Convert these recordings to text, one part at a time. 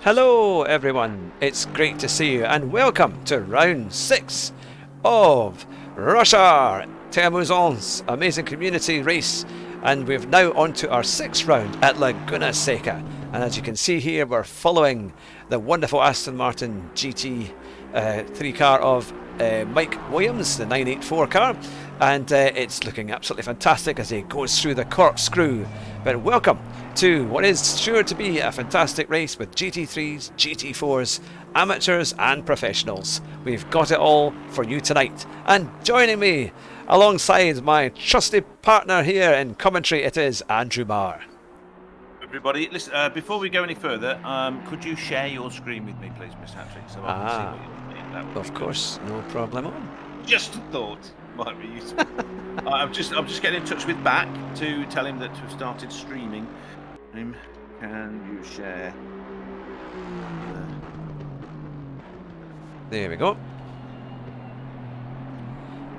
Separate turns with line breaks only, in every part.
Hello everyone, it's great to see you and welcome to round 6 of Russia Theamsuante's amazing community race, and we're now on to our 6th round at Laguna Seca. And as you can see here, we're following the wonderful Aston Martin GT 3 car of Mike Williams, the 984 car, and it's looking absolutely fantastic as he goes through the corkscrew. But welcome to what is sure to be a fantastic race with GT3s, GT4s, amateurs and professionals. We've got it all for you tonight. And joining me alongside my trusty partner here in commentary, it is Andrew Marr.
Everybody, listen, before we go any further, could you share your screen with me, please, Miss Hatrick, so I can see what you're doing?
Of course, no problem.
Just a thought. Might be useful. I'm just getting in touch with Back to tell him that we've started streaming. Can you share?
There we go.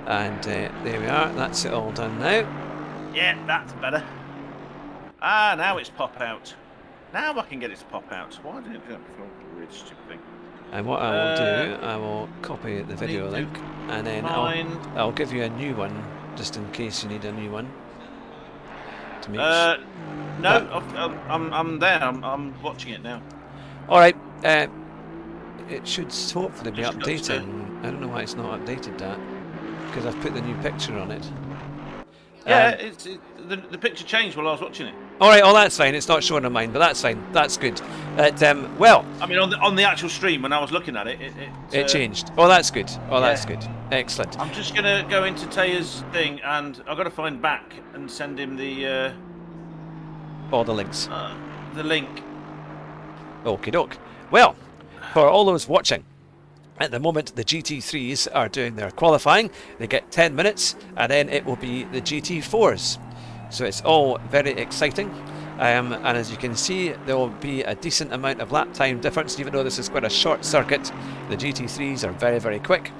And there we are. That's it all done now.
Yeah, that's better. Ah, now it's pop out. Now I can get it to pop out. Why didn't it do that before? Weird, stupid thing.
And what I will do, I will copy the video link, and then I'll give you a new one, just in case you need a new one. To make
no, I'm there. I'm watching it now.
All right. It should hopefully be updating. I don't know why it's not updated that, because I've put the new picture on it.
Yeah, the picture changed while I was watching it.
All right, oh that's fine. It's not showing on mine, but that's fine. That's good. Well,
I mean, on the actual stream when I was looking at it,
it changed. Oh, that's good. Oh, that's good. Excellent.
I'm just gonna go into Taya's thing, and I've got to find Back and send him the
all the links.
The link.
Okie doke. Well, for all those watching, at the moment the GT3s are doing their qualifying. They get 10 minutes, and then it will be the GT4s. So it's all very exciting. And as you can see, there will be a decent amount of lap time difference, even though this is quite a short circuit. The GT3s are very, very quick.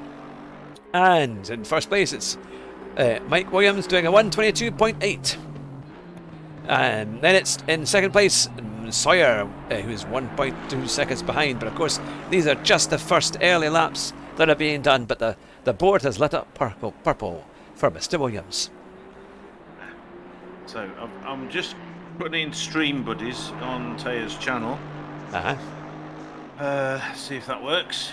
And in first place, it's Mike Williams doing a 1:22.8. And then it's in second place, Sawyer, who's 1.2 seconds behind. But of course, these are just the first early laps that are being done. But the board has lit up purple for Mr. Williams.
So I'm just putting in Stream Buddies on Taya's channel. See if that works.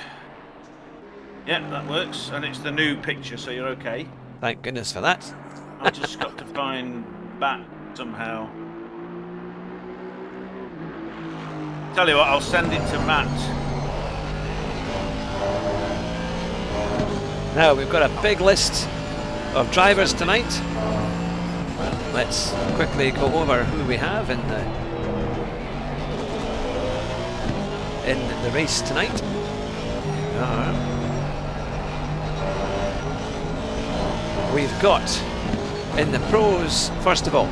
Yeah, that works, and it's the new picture, so you're okay.
Thank goodness for that.
I've just got to find Back somehow. Tell you what, I'll send it to Matt.
Now we've got a big list of drivers tonight. Let's quickly go over who we have in the race tonight. We've got in the pros, first of all,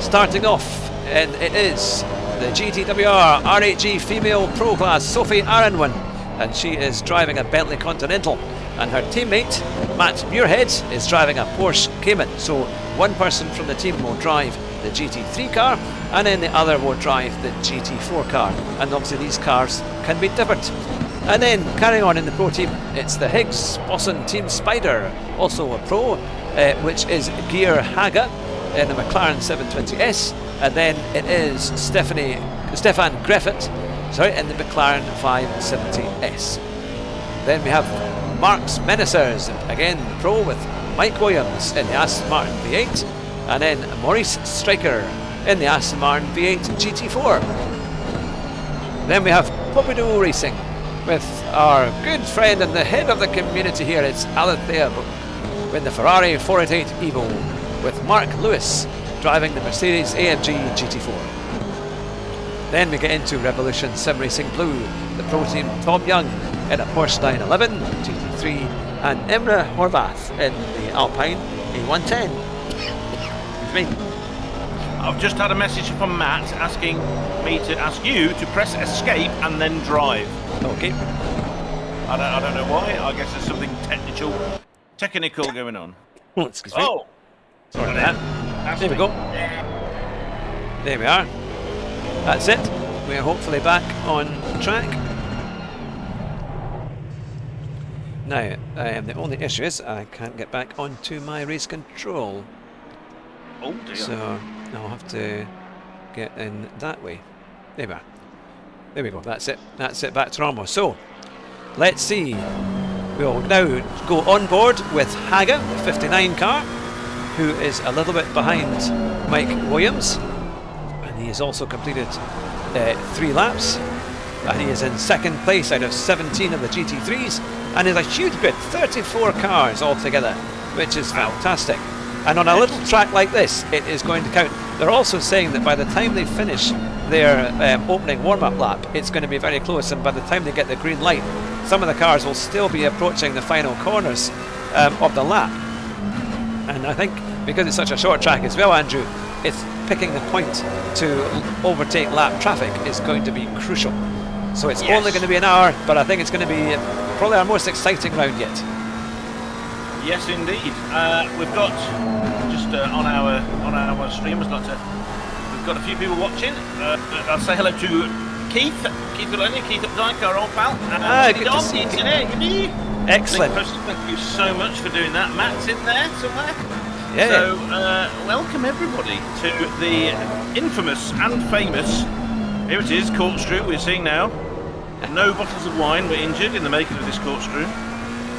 starting off, and it is the GTWR RHG female pro class Sophie Aronwin, and she is driving a Bentley Continental, and her teammate Matt Muirhead is driving a Porsche Cayman. So one person from the team will drive the GT3 car, and then the other will drive the GT4 car, and obviously these cars can be different. And then carrying on in the pro team, it's the Higgs Bosson Team Spider, also a pro, which is Gear Haga in the McLaren 720S, and then it is Stefan Griffith, in the McLaren 570S. Then we have Mark's Menacers, again pro with Mike Williams in the Aston Martin V8, and then Maurice Stryker in the Aston Martin V8 GT4. Then we have Pompidou Racing with our good friend and the head of the community here, it's Alethea with the Ferrari 488 Evo, with Mark Lewis driving the Mercedes AMG GT4. Then we get into Revolution Sim Racing Blue, the pro team Tom Young in a Porsche 911 GT3, and Imre Horvath in the Alpine A110. Excuse me.
I've just had a message from Matt asking me to ask you to press escape and then drive.
Okay.
I don't know why. I guess there's something technical going on.
Oh, excuse me.
Oh,
sorry about that. There we go. There we are. That's it. We're hopefully back on track. Now, the only issue is I can't get back onto my race control.
Oh dear.
So I'll have to get in that way. There we are. There we go. That's it. That's it. Back to normal. So let's see. We'll now go on board with Haga, the 59 car, who is a little bit behind Mike Williams, and he has also completed 3 laps, and he is in second place out of 17 of the GT3s, and is a huge grid, 34 cars altogether, which is fantastic. And on a little track like this, it is going to count. They're also saying that by the time they finish their opening warm-up lap, it's going to be very close, and by the time they get the green light, some of the cars will still be approaching the final corners of the lap. And I think because it's such a short track as well, Andrew, it's picking the point to overtake lap traffic is going to be crucial. So it's only going to be an hour, but I think it's going to be probably our most exciting round yet.
Yes, indeed. We've got just on our stream. We've got a few people watching. I'll say hello to Keith Maloney, Keith Updike, our old pal.
Good to see you. Excellent.
Thank you so much for doing that. Matt's in there somewhere.
Yeah.
So welcome everybody to the infamous and famous. Here it is, corkscrew. We're seeing now. No bottles of wine were injured in the making of this corkscrew.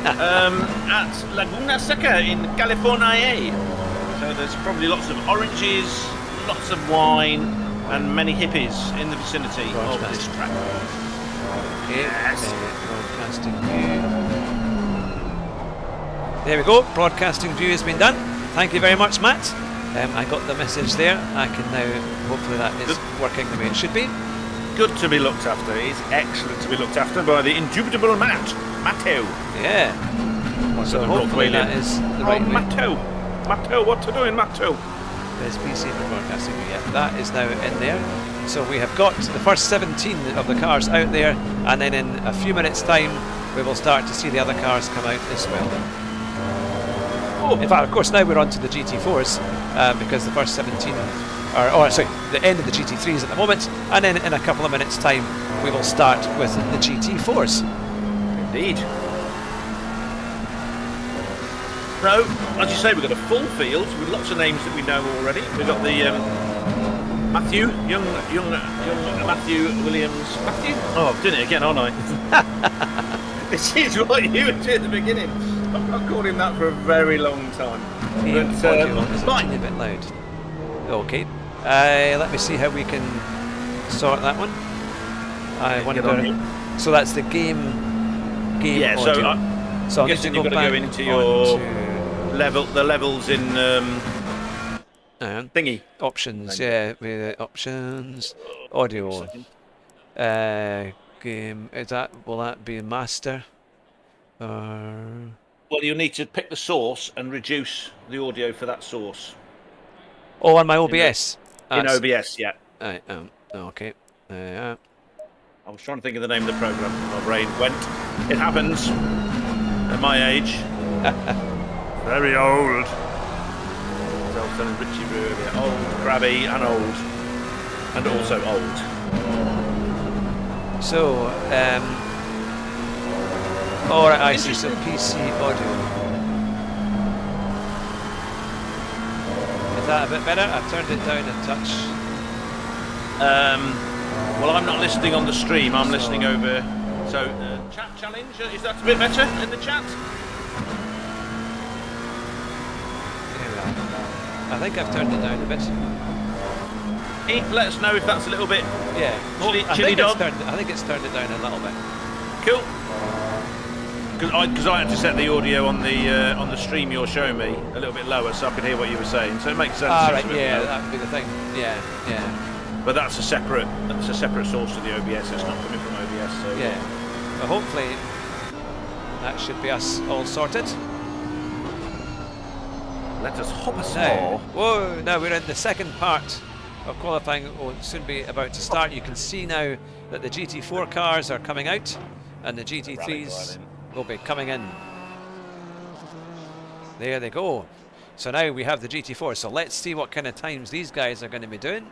At Laguna Seca in California. So there's probably lots of oranges, lots of wine, and many hippies in the vicinity of this track.
Yes. Broadcasting view. There we go. Broadcasting view has been done. Thank you very much, Matt. I got the message there. I can now, hopefully that is working the way it should be.
Good to be looked after. It's excellent to be looked after by the indubitable Matteo.
Yeah. So hopefully that is the right way.
Matteo, what are you doing, Matteo?
There's PC for broadcasting view. Yeah, that is now in there. So we have got the first 17 of the cars out there, and then in a few minutes' time we will start to see the other cars come out as well. In fact, of course, now we're on to the GT4s because the first 17 are, the end of the GT3s at the moment, and then in a couple of minutes' time we will start with the GT4s.
Indeed. So, as you say, we've got a full field with lots of names that we know already. We've got the young Matthew Williams. Matthew? Oh, I'm doing it again, aren't I? This is what you were doing at the beginning. I've not called him that for a very long time.
It's a tiny bit loud. Okay. Let me see how we can sort that one. I wonder. So that's the game
yeah,
audio. So I'm
guessing you've got to go into your the levels in thingy
options. Yeah, with options, audio. Game. Will that be master?
Well, you'll need to pick the source and reduce the audio for that source.
Oh, on my OBS.
In OBS, yeah.
Okay.
I was trying to think of the name of the program. My brain went. It happens at my age. Very old. As I was telling Richie earlier, old, crabby, and old, and also old.
So, all right, I see some PC audio. Is that a bit better? I've turned it down a touch.
Well, I'm not listening on the stream. I'm listening over. So, chat challenge. Is that a bit better in the chat?
Here we are. I think I've turned it down a bit.
Keith, let us know if that's a little bit.
Yeah.
Chili dog.
I think it's turned it down a little bit.
Cool. Because I had to set the audio on the stream you're showing me a little bit lower, so I could hear what you were saying. So it makes sense.
Ah, right. Yeah, that would be the thing. Yeah.
But that's a separate source to the OBS. It's not coming from OBS. So
yeah. But hopefully that should be us all sorted.
Let us hop a
now. Whoa! Now we're in the second part of qualifying. Will soon be about to start. You can see now that the GT4 cars are coming out, and the GT3s will be coming in. There they go. So now we have the GT4. So let's see what kind of times these guys are going to be doing.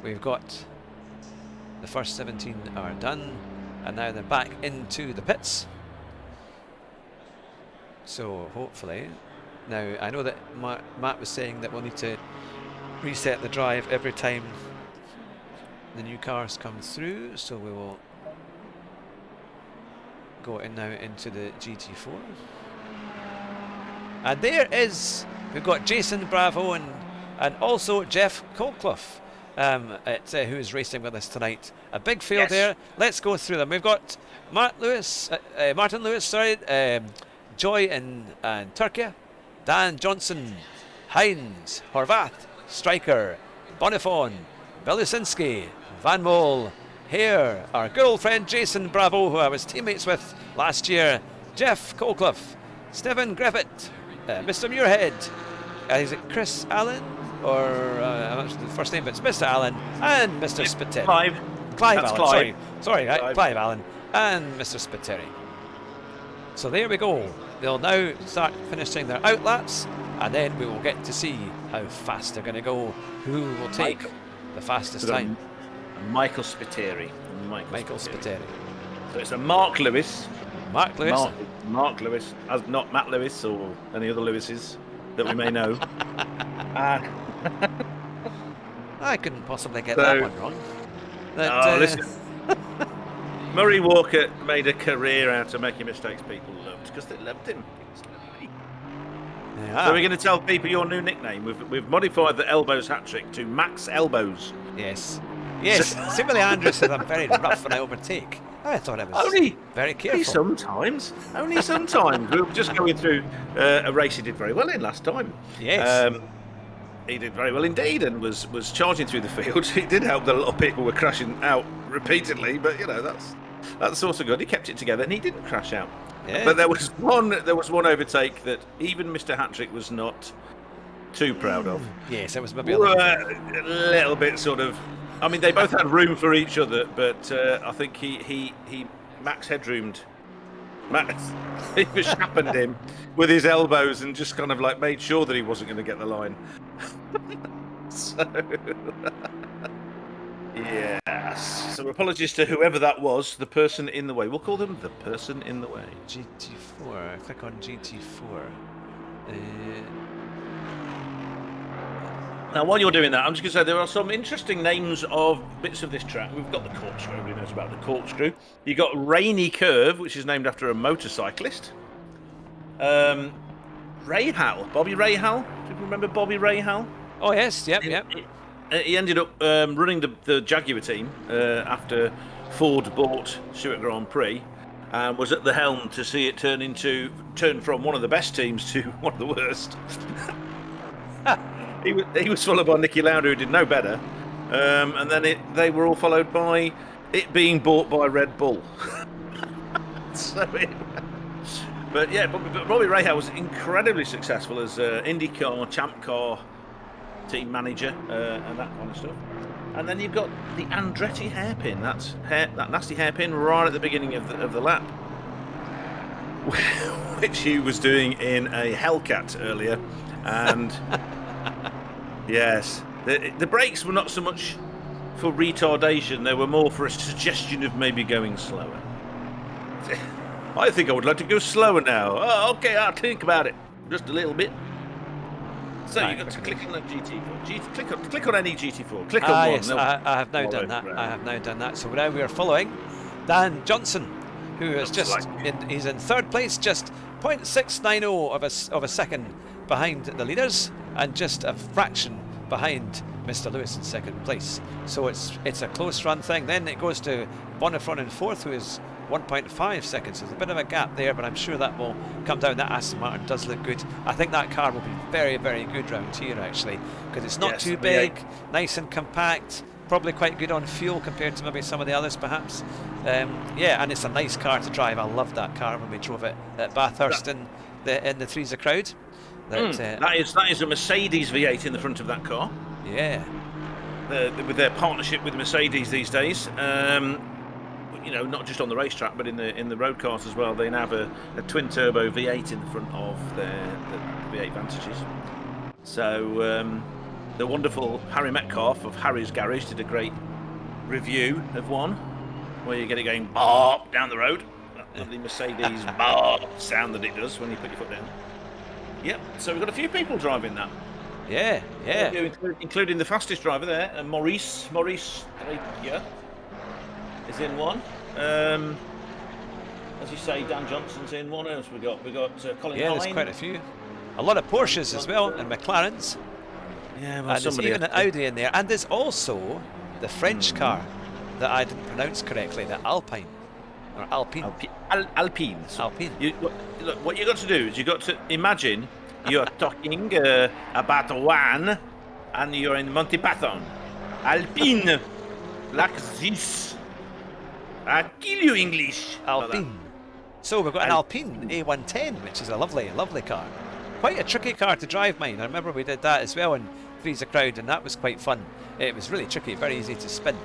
we've got the first 17 are done, and now they're back into the pits. So hopefully, now I know that Matt was saying that we'll need to reset the drive every time the new cars come through, so we will go in now into the GT4. And there is, we've got Jason Bravo and also Jeff Colclough, who is racing with us tonight. A big field there. Let's go through them. We've got Martin Lewis, Joy in Turkey, Dan Johnson, Hines, Horvath, Stryker, Bonifon, Belusinski, Van Mol, Hare, our good old friend Jason Bravo, who I was teammates with last year, Jeff Colclough, Stephen Griffith, Mr. Muirhead, is it Chris Allen? Or I'm not sure the first name, but it's Mr. Allen and Mr. Spiteri. Clive Allen,
Clive.
Sorry, Clive Allen and Mr. Spiteri. So there we go. They'll now start finishing their outlaps, and then we will get to see how fast they're going to go, who will take the fastest time.
Michael Spiteri.
Michael Spiteri.
So it's a Mark Lewis.
Mark Lewis.
Mark Lewis, as not Matt Lewis or any other Lewises that we may know.
I couldn't possibly get that one wrong.
Listen. Murray Walker made a career out of making mistakes people loved because they loved him. So we're going to tell people your new nickname. We've modified the Elbows Hat-Trick to Max Elbows.
Yes. Similarly, Andrew said I'm very rough when I overtake. I thought I was very careful.
Only sometimes. We were just going through a race he did very well in last time.
Yes.
He did very well indeed and was charging through the field. It did help that a lot of people were crashing out repeatedly, but you know that's also good. He kept it together and he didn't crash out. Yeah. But there was one overtake that even Mr. Hatrick was not too proud of.
Yes, it was maybe
a little bit sort of. I mean, they both had room for each other, but I think he max headroomed. He was happened him with his elbows and just kind of like made sure that he wasn't going to get the line. So, yes. So apologies to whoever that was, the person in the way. We'll call them the person in the way.
GT4. Click on GT4.
Now, while you're doing that, I'm just going to say there are some interesting names of bits of this track. We've got the corkscrew. Everybody knows about the corkscrew. You've got Rainy Curve, which is named after a motorcyclist. Rahal. Bobby Rahal. Do you remember Bobby Rahal?
Oh, yes. Yep.
He ended up running the Jaguar team after Ford bought Stewart Grand Prix and was at the helm to see it turn from one of the best teams to one of the worst. He was followed by Nicky Lauda, who did no better, and then they were all followed by it being bought by Red Bull. But yeah, Bobby Rahal was incredibly successful as IndyCar, Champ Car team manager and that kind of stuff. And then you've got the Andretti Hairpin. That nasty hairpin right at the beginning of the lap, which he was doing in a Hellcat earlier, and. Yes, the brakes were not so much for retardation, they were more for a suggestion of maybe going slower. I think I would like to go slower now. Oh, okay, I'll think about it just a little bit. So you've got to click on the GT4. Click on any GT4. Click on one.
Yes, I have now done that. I have now done that. So now we are following Dan Johnson, who is he's in third place, just 0.690 of a second behind the leaders, and just a fraction behind Mr. Lewis in second place. So it's a close run thing. Then it goes to Bonifon in fourth, who is 1.5 seconds. There's a bit of a gap there, but I'm sure that will come down. That Aston Martin does look good. I think that car will be very, very good round here, actually, because it's not too big, nice and compact, probably quite good on fuel compared to maybe some of the others, perhaps. And it's a nice car to drive. I loved that car when we drove it at Bathurst in the Threeser crowd.
That is a Mercedes V8 in the front of that car.
Yeah.
With their partnership with Mercedes these days, not just on the racetrack, but in the road cars as well. They now have a twin turbo V8 in the front of the V8 Vantages. So the wonderful Harry Metcalf of Harry's Garage did a great review of one where you get it going bop down the road. That lovely Mercedes bop sound that it does when you put your foot down. Yep, so we've got a few people driving that.
Yeah.
Including the fastest driver there, Maurice Drapier is in one. As you say, Dan Johnson's in one. Else we got Colin Hine.
There's quite a few. A lot of Porsches as well, and McLarens.
Yeah, well,
and there's even an Audi in there. And there's also the French car that I didn't pronounce correctly, the Alpine. Or Alpine.
Alpine.
Alpine.
Look, what you got to do is you got to imagine you're talking about one and you're in Monty Python. Alpine. Like this. I kill you, English.
Alpine.
Like
so we've got an Alpine A110, which is a lovely, lovely car. Quite a tricky car to drive, mine. I remember we did that as well in Three's a Crowd, and that was quite fun. It was really tricky, very easy to spin.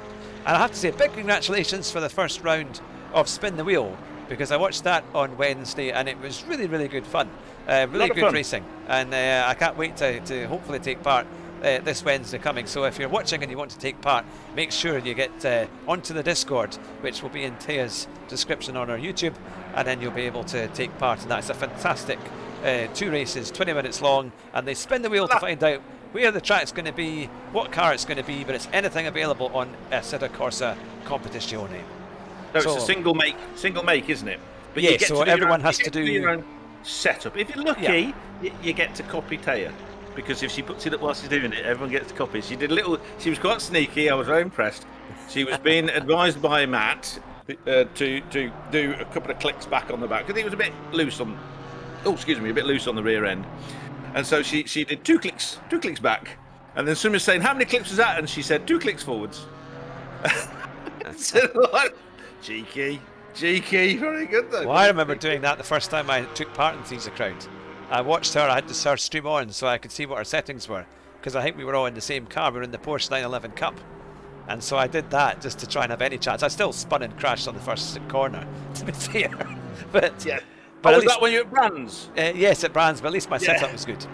And I have to say, big congratulations for the first round of Spin the Wheel, because I watched that on Wednesday, and it was really, really good fun. Really good racing. And I can't wait to hopefully take part this Wednesday coming. So if you're watching and you want to take part, make sure you get onto the Discord, which will be in Thea's description on our YouTube, and then you'll be able to take part in that. It's a fantastic 2 races, 20 minutes long, and they spin the wheel to find out where the track's going to be, what car it's going to be, but it's anything available on Assetto Corsa Competizione.
No, it's a single make, isn't it? But
yeah, so everyone has to do
your own setup. If you're lucky, you get to copy Thea, because if she puts it up while she's doing it, everyone gets to copy. She was quite sneaky. I was very impressed. She was being advised by Matt to do a couple of clicks back on the back, because it was a bit loose on. Oh, excuse me, a bit loose on the rear end, and so she did 2 clicks back, and then someone was saying, "How many clicks was that?" And she said 2 clicks forwards. So, like, cheeky, very good though.
Well, I remember doing that the first time I took part in Thieves of Crowd. I watched her, I had her stream on so I could see what her settings were, because I think we were all in the same car. We were in the Porsche 911 Cup, and so I did that just to try and have any chance. I still spun and crashed on the first corner, to be fair. But
yeah.
But
was that when you were at Brands?
Yes, at Brands, but at least my setup was good.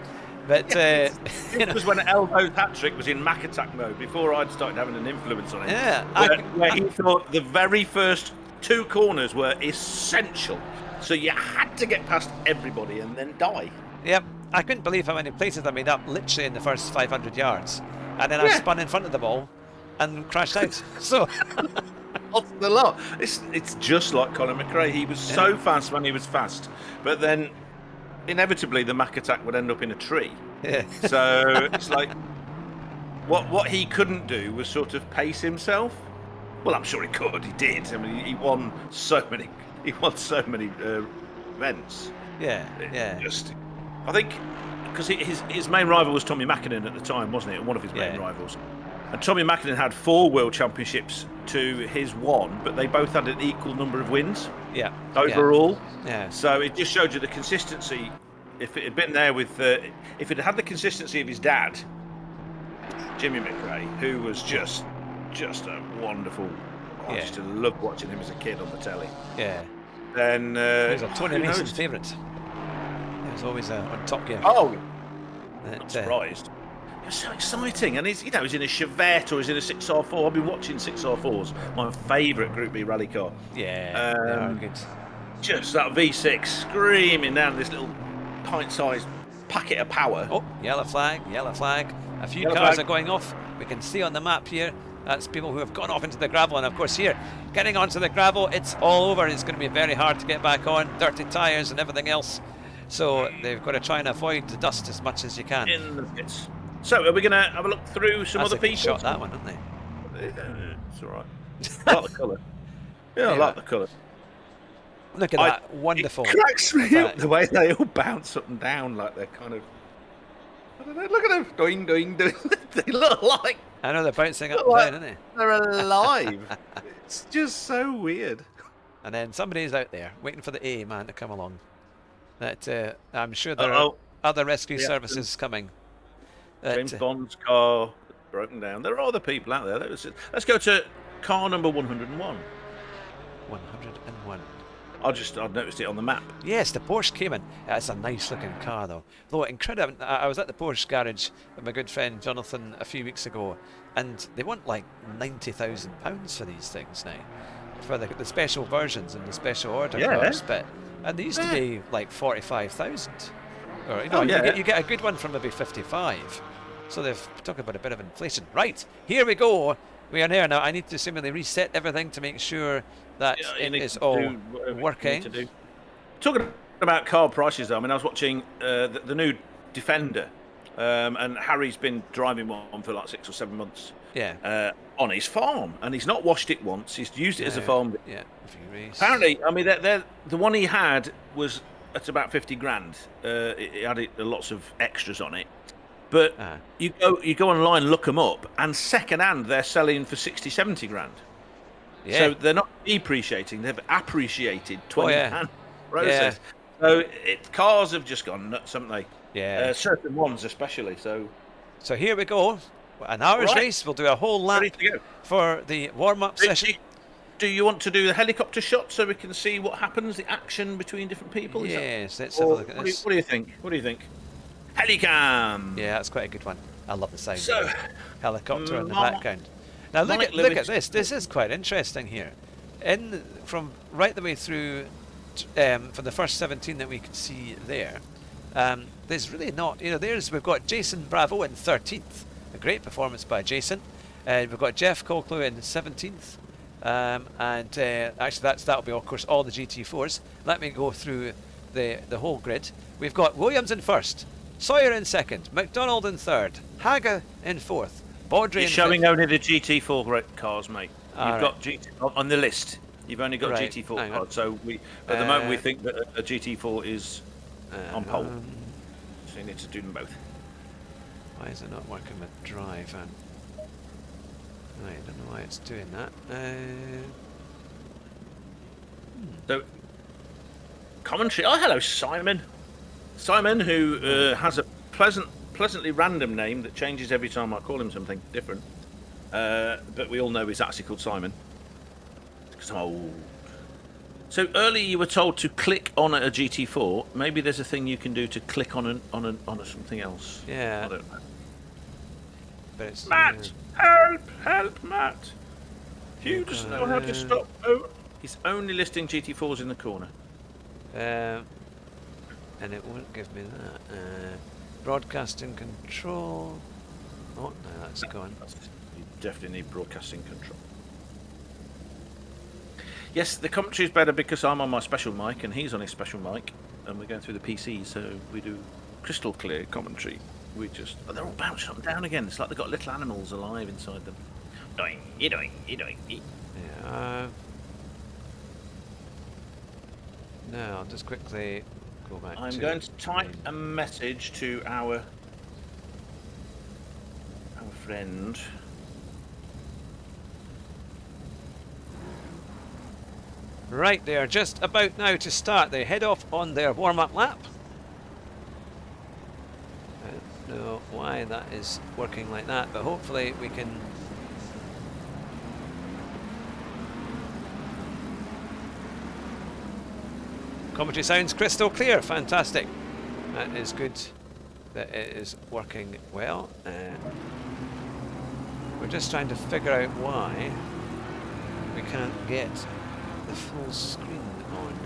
But
it was when Elbow Hatrick was in Mac Attack mode, before I'd started having an influence on it.
Yeah,
where he thought the very first 2 corners were essential, so you had to get past everybody and then die.
Yep, I couldn't believe how many places I made up literally in the first 500 yards, and then I spun in front of the ball and crashed out. So.
The lot. It's just like Colin McRae. He was so fast when he was fast, but then inevitably the Mac Attack would end up in a tree.
Yeah.
So it's like what he couldn't do was sort of pace himself. Well, I'm sure he could. He did. I mean, he won so many. He won so many events.
Yeah.
I think because his main rival was Tommy Mäkinen at the time, wasn't it? One of his main rivals. And Tommy Mäkinen had 4 world championships to his 1, but they both had an equal number of wins.
Yeah.
Overall.
Yeah.
So it just showed you the consistency. If it had been there with, if it had the consistency of his dad, Jimmy McRae, who was just a wonderful. I used to love watching him as a kid on the telly.
Yeah.
Then
he was a Tony Mason's favourite. He was always on Top Gear.
Oh, I'm surprised. It was so exciting, and he's in a Chevette or he's in a 6R4. I've been watching 6R4s, my favourite Group B rally car.
Yeah, good.
Just that V6 screaming down this little pint-sized packet of power.
Oh, yellow flag. A few cars are going off. We can see on the map here. That's people who have gone off into the gravel, and of course here, getting onto the gravel, it's all over. It's going to be very hard to get back on. Dirty tyres and everything else. So they've got to try and avoid the dust as much as you can.
In the pits. So, are we going to have a look through some other people?
Shot that one, didn't they?
It's all right. I like the colour. Yeah, I like the colour.
Look at that wonderful.
It cracks me up the way they all bounce up and down like they're kind of. I don't know. Look at them doing. They look like.
I know they're bouncing up and down, aren't they?
They're alive. It's just so weird.
And then somebody's out there waiting for the A man to come along. That I'm sure there are other rescue services coming.
James Bond's car broken down. There are other people out there. Let's go to car number 101.
101.
I'd noticed it on the map.
Yes, the Porsche Cayman. It's a nice looking car though. Though incredible. I was at the Porsche garage with my good friend Jonathan a few weeks ago, and they want like £90,000 for these things now, for the special versions and the special order cars. But and they used to be like 45,000. Or you get a good one for maybe 55. So they've talked about a bit of inflation. Right, here we go. We are there now. I need to seemingly reset everything to make sure that it is all working.
Talking about car prices, though, I mean, I was watching the new Defender, and Harry's been driving one for like 6 or 7 months.
Yeah.
On his farm, and he's not washed it once. He's used it as a farm.
Yeah.
Apparently, I mean, the one he had was at about 50 grand. It had lots of extras on it. But you go online, look them up, and second hand they're selling for 60, 70 grand. Yeah. So they're not depreciating; they've appreciated 20 grand process. So cars have just gone nuts, haven't they?
Yeah.
Certain ones especially. So
here we go. An hour's race. We'll do a whole lap for the warm-up session.
Do you want to do the helicopter shot so we can see what happens, the action between different people?
Yes, let's have a look at this.
What do you think? What do you think? Helicam.
Yeah, that's quite a good one. I love the sound of the helicopter in the background. Now look at this. This is quite interesting here. From right the way through, for the first 17 that we can see there, there's really not. We've got Jason Bravo in 13th. A great performance by Jason. We've got Jeff Colclew in 17th. Actually, that'll be of course all the GT4s. Let me go through the whole grid. We've got Williams in first. Sawyer in second, McDonald in third, Haga in fourth, Baudry in
showing
fifth.
Only the GT4 cars, mate. You've got GT on the list. You've only got GT4 cars, so at the moment we think that a GT4 is on pole. So you need to do them both.
Why is it not working with drive? I don't know why it's doing that.
So commentary. Oh, hello, Simon. Simon, who has a pleasantly random name that changes every time I call him something different. But we all know he's actually called Simon. Because I'm old. So earlier you were told to click on a GT4. Maybe there's a thing you can do to click on something else.
Yeah.
I don't know.
But it's,
Matt, help, Matt. Hugh doesn't know how to stop. Oh, he's only listing GT4s in the corner.
And it won't give me that. Broadcasting control. Oh, no, that's gone.
You definitely need broadcasting control. Yes, the commentary is better because I'm on my special mic and he's on his special mic, and we're going through the PC, so we do crystal clear commentary. They're all bouncing up and down again. It's like they've got little animals alive inside them. Doing.
Yeah. No, I'll just quickly go back.
I'm going to type a message to our friend.
Right, they are just about now to start. They head off on their warm-up lap. I don't know why that is working like that, but hopefully we can... Commentary sounds crystal clear. Fantastic. That is good. That it is working well. We're just trying to figure out why we can't get the full screen on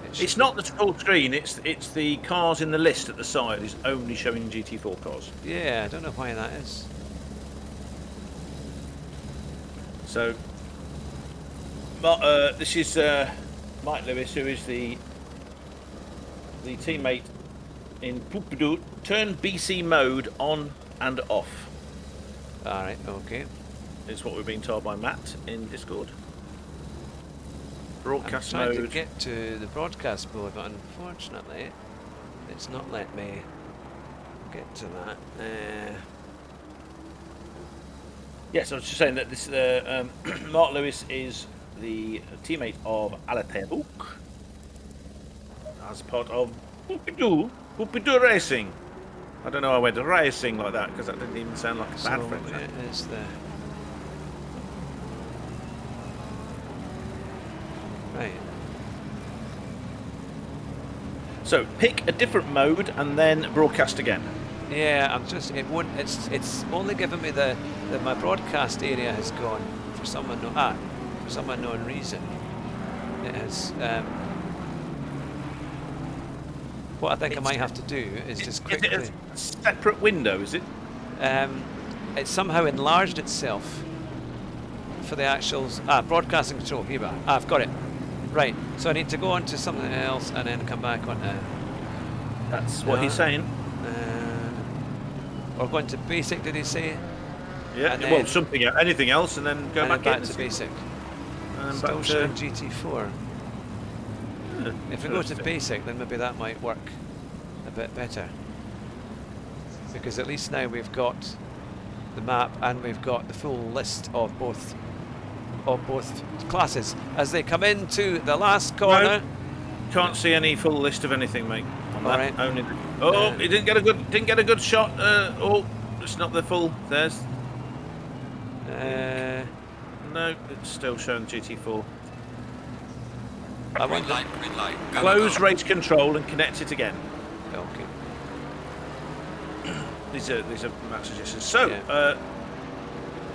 there.
It's not the full screen. It's the cars in the list at the side is only showing GT4 cars.
Yeah, I don't know why that is.
So, this is Mike Lewis, who is the teammate in Poupidou. Turn BC mode on and off.
All right, okay.
It's what we're being told by Matt in Discord. Broadcast
I'm trying
mode.
to get to the broadcast mode, but unfortunately, it's not letting me get to that.
Yes, I was just saying that this Mark Lewis is the teammate of Alain as part of Poupidou Racing. I don't know. I went racing like that because that didn't even sound like a bad French.
It is the Right.
So pick a different mode and then broadcast again.
Yeah, I'm just. It won't. It's only given me the my broadcast area has gone for some unknown for some unknown reason. It has. What I think I might have to do is just quickly.
Is it a separate window? Is it?
It's somehow enlarged itself for the actual broadcasting control. Here we are. I've got it. Right. So I need to go on to something else and then come back on to.
That's what he's saying.
Or going to basic, did he say?
Yeah.
And
Well, something, anything else, and then go
and
back
to basic.
And
Still
back
showing
to
GT4. If we go to basic, then maybe that might work a bit better. Because at least now we've got the map and we've got the full list of both classes as they come into the last corner.
No, can't see any full list of anything, mate. On that.
Right.
Only. He didn't get a good shot. It's not the full. There's. No, it's still showing GT4.
I wonder.
Green light. Go,
Close
go.
race control and connect it again.
Okay.
These are match suggestions. So,
Yeah.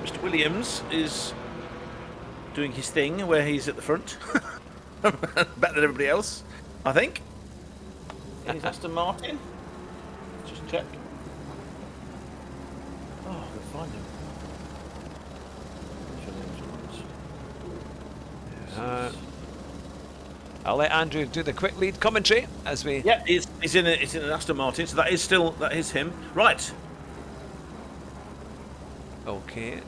Mr. Williams is doing his thing where he's at the front, better than everybody else, I think. He's Aston Martin. Just check. Oh, we'll find him.
I'll let Andrew do the quick lead commentary as we.
Yeah, it's in an Aston Martin, so that is him. Right.
Okay.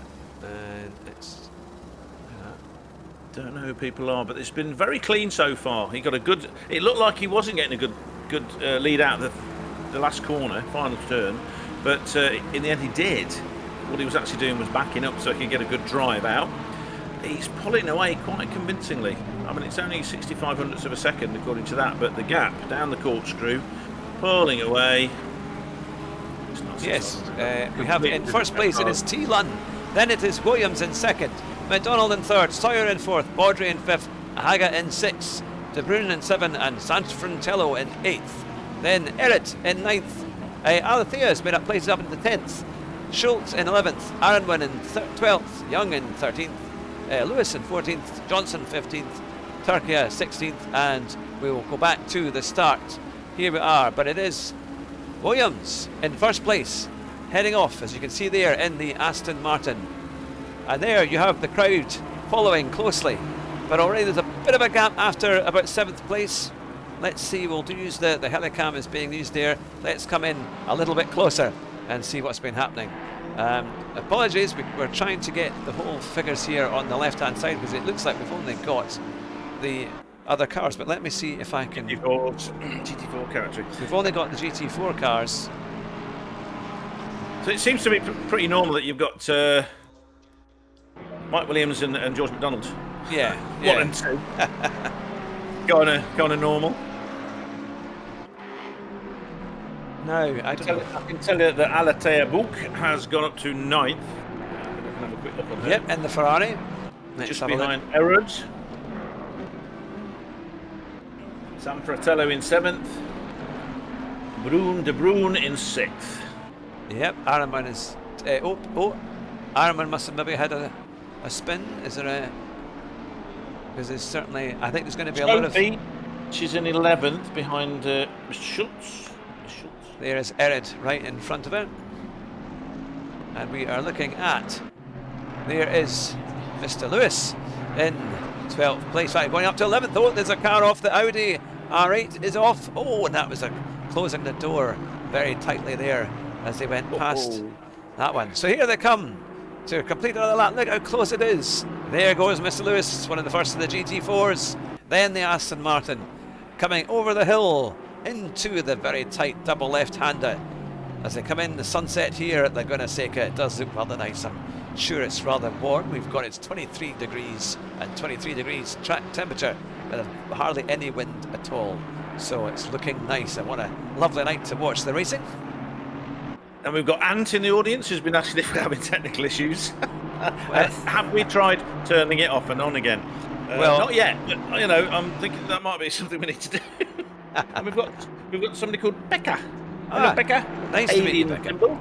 And it's.
Don't know who people are, but it's been very clean so far. He got a good. It looked like he wasn't getting a good lead out of the last corner, final turn, but in the end he did. What he was actually doing was backing up so he could get a good drive out. He's pulling away quite convincingly. I mean, it's only 65 hundredths of a second according to that, but the gap down the corkscrew, pulling away.
Yes, we have in first place it is T. Lunn, then it is Williams in second, McDonald in third, Sawyer in fourth, Baudry in fifth, Haga in sixth, De Bruyne in seventh, and Sanfrantello in eighth. Then Errit in ninth, Alethea has made up places up into 10th, Schultz in 11th, Aronwin in 12th, Young in 13th, Lewis in 14th, Johnson 15th, Turkey 16th, and we will go back to the start. Here we are, but it is Williams in first place, heading off, as you can see there, in the Aston Martin. And there you have the crowd following closely, but already there's a bit of a gap after about 7th place. Let's see, we'll use the helicam is being used there. Let's come in a little bit closer and see what's been happening. Apologies, we're trying to get the whole figures here on the left hand side because it looks like we've only got the other cars, but let me see if I can.
GT4 character.
We've only got the GT4 cars.
So it seems to be pretty normal that you've got Mike Williams and George McDonald.
Yeah.
1 and 2. Going a normal.
No, I don't know.
I can tell you that Alethea Book has gone up to 9th. Have a quick look on there.
Yep, and the Ferrari. Let's
Just
have a look.
behind Errod. Sam Fratello in 7th. De Bruyne in 6th.
Yep, Ironman is. Ironman must have maybe had a spin. Is there a? Because there's certainly. I think there's going to be a lot of.
She's in 11th behind Mr. Schultz.
There is Erid right in front of it. And we are looking at. There is Mr. Lewis in 12th place. Right, going up to 11th. Oh, there's a car off. The Audi R8 is off. Oh, and that was closing the door very tightly there as they went past that one. So here they come to complete another lap. Look how close it is. There goes Mr. Lewis, one of the first of the GT4s. Then the Aston Martin coming over the hill into the very tight double left-hander. As they come in the sunset here at Laguna Seca, it does look rather nice. I'm sure it's rather warm. We've got it's 23 degrees and 23 degrees track temperature with hardly any wind at all. So it's looking nice and what a lovely night to watch the racing.
And we've got Ant in the audience who's been asking if we're having technical issues.
Well,
Have we tried turning it off and on again?
Well,
not yet, but I'm thinking that might be something we need to do. And we've got somebody called Becca. Hello, Becca.
Nice to meet you,
Alien
Becca.
symbol.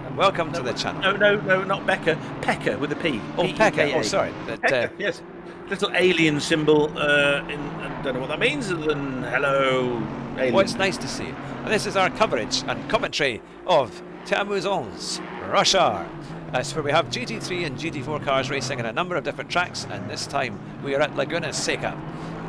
And welcome to the channel.
No, not Becca. Pekka with a P.
Oh, Pekka. Oh, sorry.
Pekka, yes. Little alien symbol. I don't know what that means other than hello, alien.
Well, it's nice to see you. And this is our coverage and commentary of Theamusante's Rush Hour. That's where we have GT3 and GT4 cars racing in a number of different tracks, and this time we are at Laguna Seca.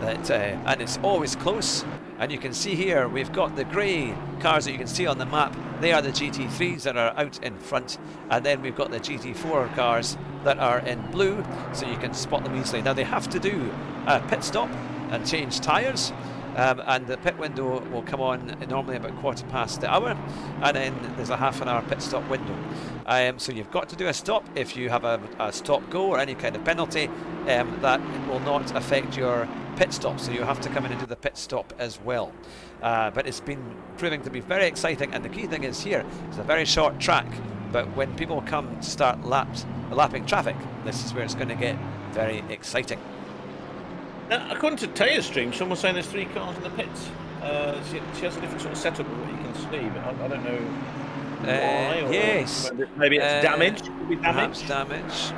And it's always close. And you can see here we've got the grey cars that you can see on the map. They are the GT3s that are out in front, and then we've got the GT4 cars that are in blue, so you can spot them easily. Now they have to do a pit stop and change tyres, and the pit window will come on normally about 1/4 the hour, and then there's a half-an-hour pit stop window. So you've got to do a stop. If you have a stop go or any kind of penalty, that will not affect your pit stop, so you have to come in and do the pit stop as well. But it's been proving to be very exciting, and the key thing is here, it's a very short track, but when people come to start lapping traffic, this is where it's going to get very exciting.
Now, according to Taya's stream, someone's saying there's 3 cars in the pits. She has a different sort of setup of what you can see, but I don't know why. Or
yes.
Maybe it's damage. Could be
Perhaps
damage.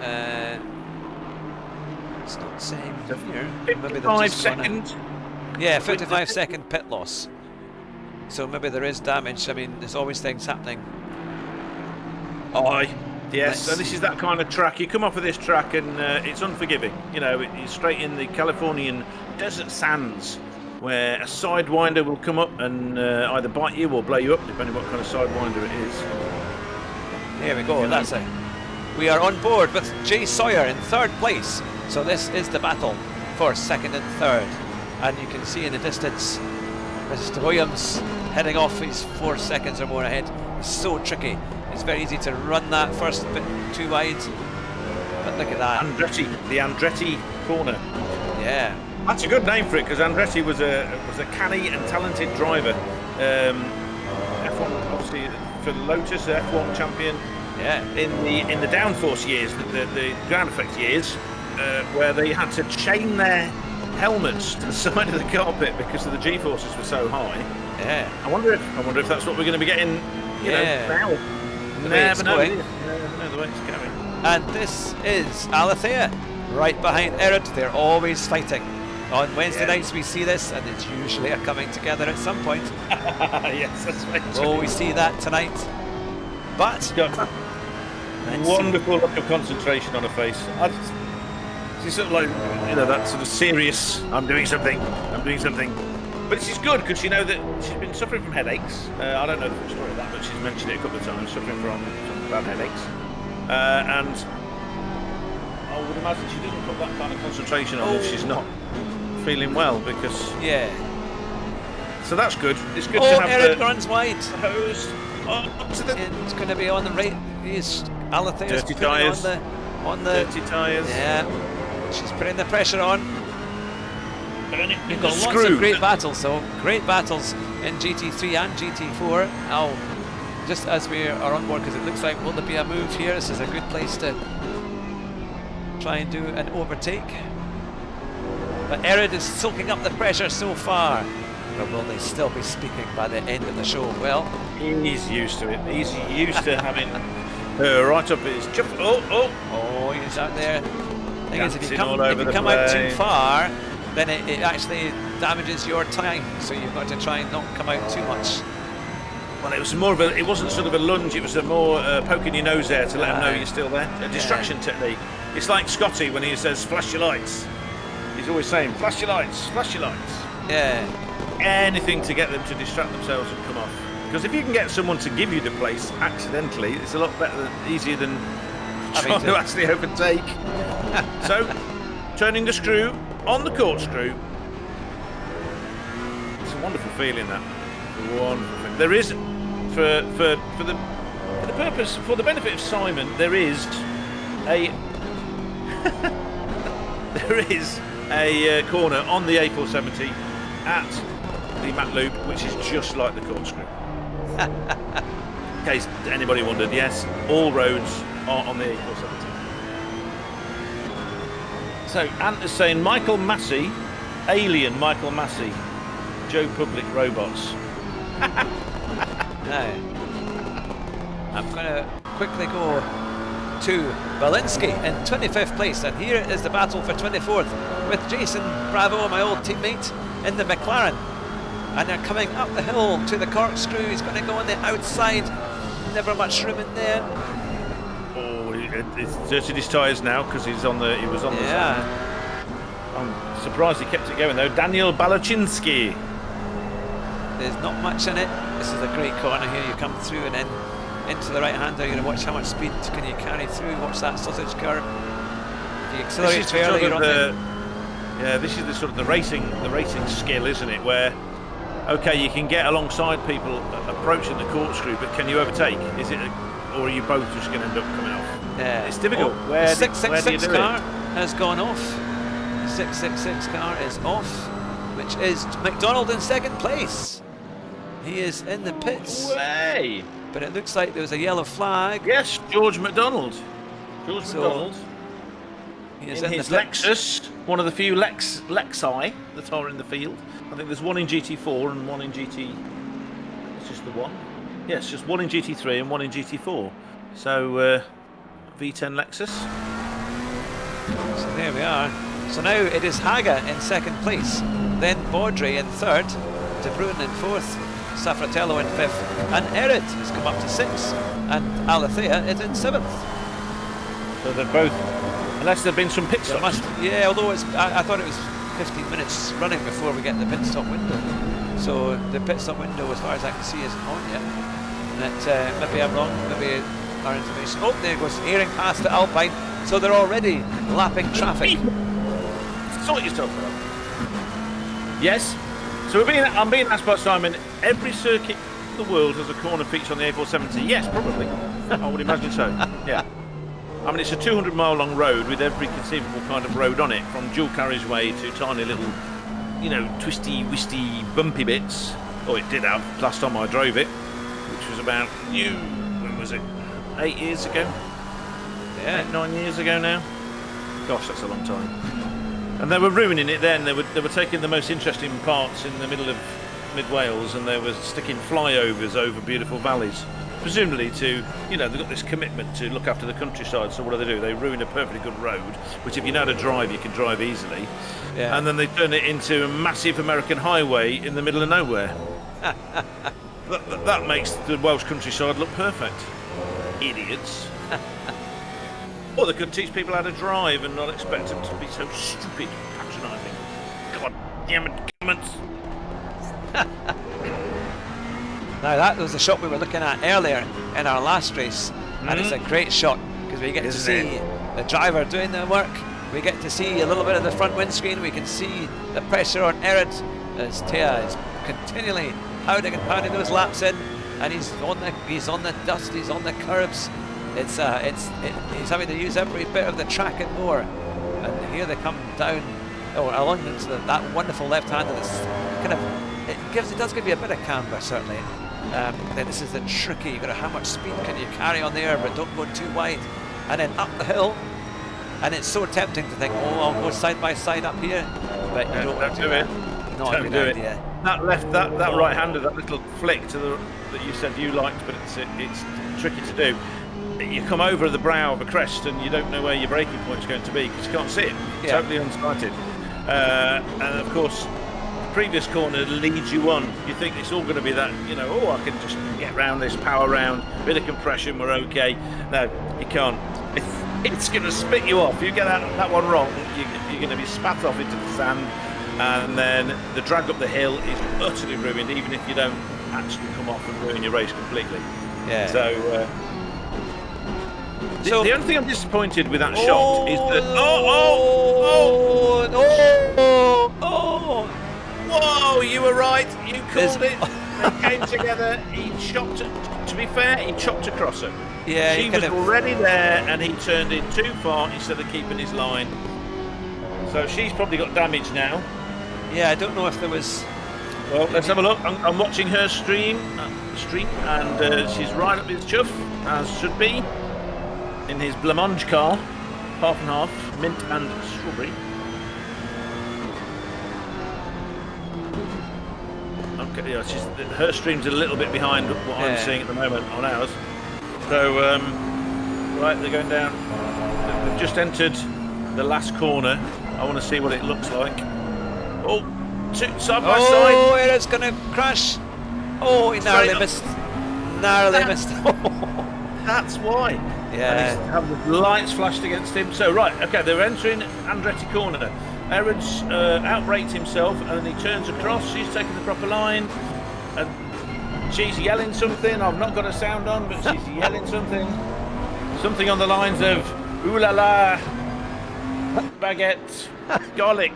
It's not saying here.
55 seconds.
Yeah, 55-second pit loss. So maybe there is damage. I mean, there's always things happening.
Aye. Yes, so this is that kind of track. You come off of this track and it's unforgiving. It's straight in the Californian desert sands, where a sidewinder will come up and either bite you or blow you up, depending what kind of sidewinder it is.
Here we go. That's it. We are on board with Jay Sawyer in 3rd place. So this is the battle for 2nd and 3rd. And you can see in the distance Mr. Williams heading off. He's 4 seconds or more ahead. It's so tricky. It's very easy to run that first bit too wide. But look at that.
The Andretti corner.
Yeah.
That's a good name for it, because Andretti was a canny and talented driver. F1, obviously, for Lotus, F1 champion.
Yeah.
In the downforce years, the ground effect years, where they had to chain their helmets to the side of the carpet because of the G-forces were so high.
Yeah.
I wonder if that's what we're going to be getting. Now.
The way it's going.
The way it's going.
And this is Alethea, right behind Erod. They're always fighting. On Wednesday nights we see this, and it's usually a coming together at some point.
Yes, that's right.
Will we see that tonight? But
wonderful look of concentration on her face. She's sort of like, that sort of serious, I'm doing something. But she's good, because that she's been suffering from headaches. I don't know the full story of that, but she's mentioned it a couple of times, suffering from bad headaches. And I would imagine she doesn't put that kind of concentration on if she's not feeling well, because...
Yeah.
So that's good. It's good to have
Eric runs wide.
Hose.
It's going to be on the right. Alethea's
dirty tyres.
On the
dirty tyres.
Yeah. She's putting the pressure on. We've got lots of great battles, though. Great battles in GT3 and GT4. Now, just as we are on board, because it looks like will there be a move here? This is a good place to try and do an overtake. But Erod is soaking up the pressure so far. But will they still be speaking by the end of the show? Well,
he's used to it. He's used to having her right up his chip. Oh,
he's out there. Thing is, if you come out too far, then it actually damages your time. So you've got to try and not come out too much.
Well, it was more of it wasn't sort of a lunge. It was a more poking your nose there to let them know you're still there. A distraction technique. It's like Scotty when he says "flash your lights." He's always saying "flash your lights, flash your lights."
Yeah.
Anything to get them to distract themselves and come off. Because if you can get someone to give you the place accidentally, it's a lot easier than trying to actually overtake. So, turning the screw on the corkscrew. It's a wonderful feeling, that. Wonderful feeling. There is, for the benefit of Simon, there is a corner on the A470 at the Matt Loop, which is just like the corkscrew. In case anybody wondered, yes, all roads are on the A470. So Ant is saying Michael Massey, Alien Michael Massey, Joe Public Robots.
Now, I'm going to quickly go to Balinski in 25th place, and here is the battle for 24th with Jason Bravo, my old teammate, in the McLaren, and they're coming up the hill to the corkscrew. He's going to go on the outside, never much room in there.
Oh, it's dirtied his tyres now because he was on the side. I'm surprised he kept it going though. Daniel Balachinski.
There's not much in it. This is a great corner here. You come through and then into the right hander. You're going to watch how much speed can you carry through. Watch that sausage curve. If you accelerate too early, you're on the...
Yeah, this is the sort of the racing skill, isn't it? Where, okay, you can get alongside people approaching the corkscrew, but can you overtake? Is it, or are you both just going to end up coming off?
Yeah,
it's difficult.
Oh, the 666 car has gone off. 666 car is off, which is McDonald in second place. He is in the pits.
Way.
But it looks like there was a yellow flag.
Yes, George McDonald. McDonald.
He is
in his Lexus, one of the few Lexi that are in the field. I think there's one in GT4 and one in GT... It's just the one? Yes, just one in GT3 and one in GT4. So, V10 Lexus.
So there we are. So now it is Haga in second place, then Baudry in third, De Bruyn in fourth, Safratello in fifth, and Erid has come up to sixth, and Alethea is in seventh.
So they're both, unless there have been some pit stops.
Yeah, although I thought it was 15 minutes running before we get the pit stop window. So the pit stop window, as far as I can see, isn't on yet. That maybe I'm wrong, maybe our information. Oh, there goes airing past the Alpine. So they're already lapping traffic.
Sort yourself out. Yes. So I'm being asked by Simon, every circuit in the world has a corner feature on the A470. Yes, probably. I would imagine so. Yeah. I mean, it's a 200-mile long road with every conceivable kind of road on it, from dual carriageway to tiny little, twisty, wisty, bumpy bits. Oh, it did have last time I drove it, which was about, when was it? 8 years ago?
Yeah.
9 years ago now. Gosh, that's a long time. And they were ruining it then. They were taking the most interesting parts in the middle of mid-Wales and they were sticking flyovers over beautiful valleys. Presumably to, they've got this commitment to look after the countryside, so what do? They ruin a perfectly good road, which if you know how to drive, you can drive easily. Yeah. And then they turn it into a massive American highway in the middle of nowhere. that makes the Welsh countryside look perfect. Idiots. Or they could teach people how to drive and not expect them to be so stupid and patronising. God damn it, comments.
Now that was the shot we were looking at earlier in our last race, and it's a great shot because we get to see the driver doing the work. We get to see a little bit of the front windscreen. We can see the pressure on Erid as Thea is continually pounding those laps in, and he's on the dust. He's on the curbs. He's having to use every bit of the track and more. And here they come down, along into that wonderful left hander. That's kind of it does give you a bit of camber certainly. Then this is the tricky. How much speed can you carry on there, but don't go too wide. And then up the hill, and it's so tempting to think, I'll go side by side up here, but you don't want to do it. Not a good idea.
That right hander, that little flick that you said you liked, but it's tricky to do. You come over the brow of a crest and you don't know where your braking point's going to be because you can't see it. Yeah. Totally unsighted. And of course, the previous corner leads you on. You think it's all going to be that, I can just get round this, power round, bit of compression, we're okay. No, you can't. It's going to spit you off. You get that one wrong, you're going to be spat off into the sand, and then the drag up the hill is utterly ruined, even if you don't actually come off and ruin your race completely.
Yeah.
So the only thing I'm disappointed with that shot is that whoa, you were right, you called it. They came together. He chopped, to be fair, he chopped across her.
Yeah,
she was already there and he turned in too far instead of keeping his line. So she's probably got damage now.
Yeah, I don't know if there was...
Well, let's have a look. I'm watching her stream and she's right up his chuff, as should be, in his blancmange car. half and half, mint and strawberry. Okay, yeah, her stream's a little bit behind what I'm seeing at the moment on ours. So, right, they're going down. They've just entered the last corner. I want to see what it looks like. Oh, side by side.
Oh, it is going to crash. Oh, he narrowly missed. Narrowly missed.
That's why.
Yeah.
And have the lights flashed against him. So, right, okay, they're entering Andretti corner. Erod's outbraked himself and he turns across. She's taking the proper line. And she's yelling something. I've not got a sound on, but she's yelling something. Something on the lines of, ooh la la, baguette, garlic.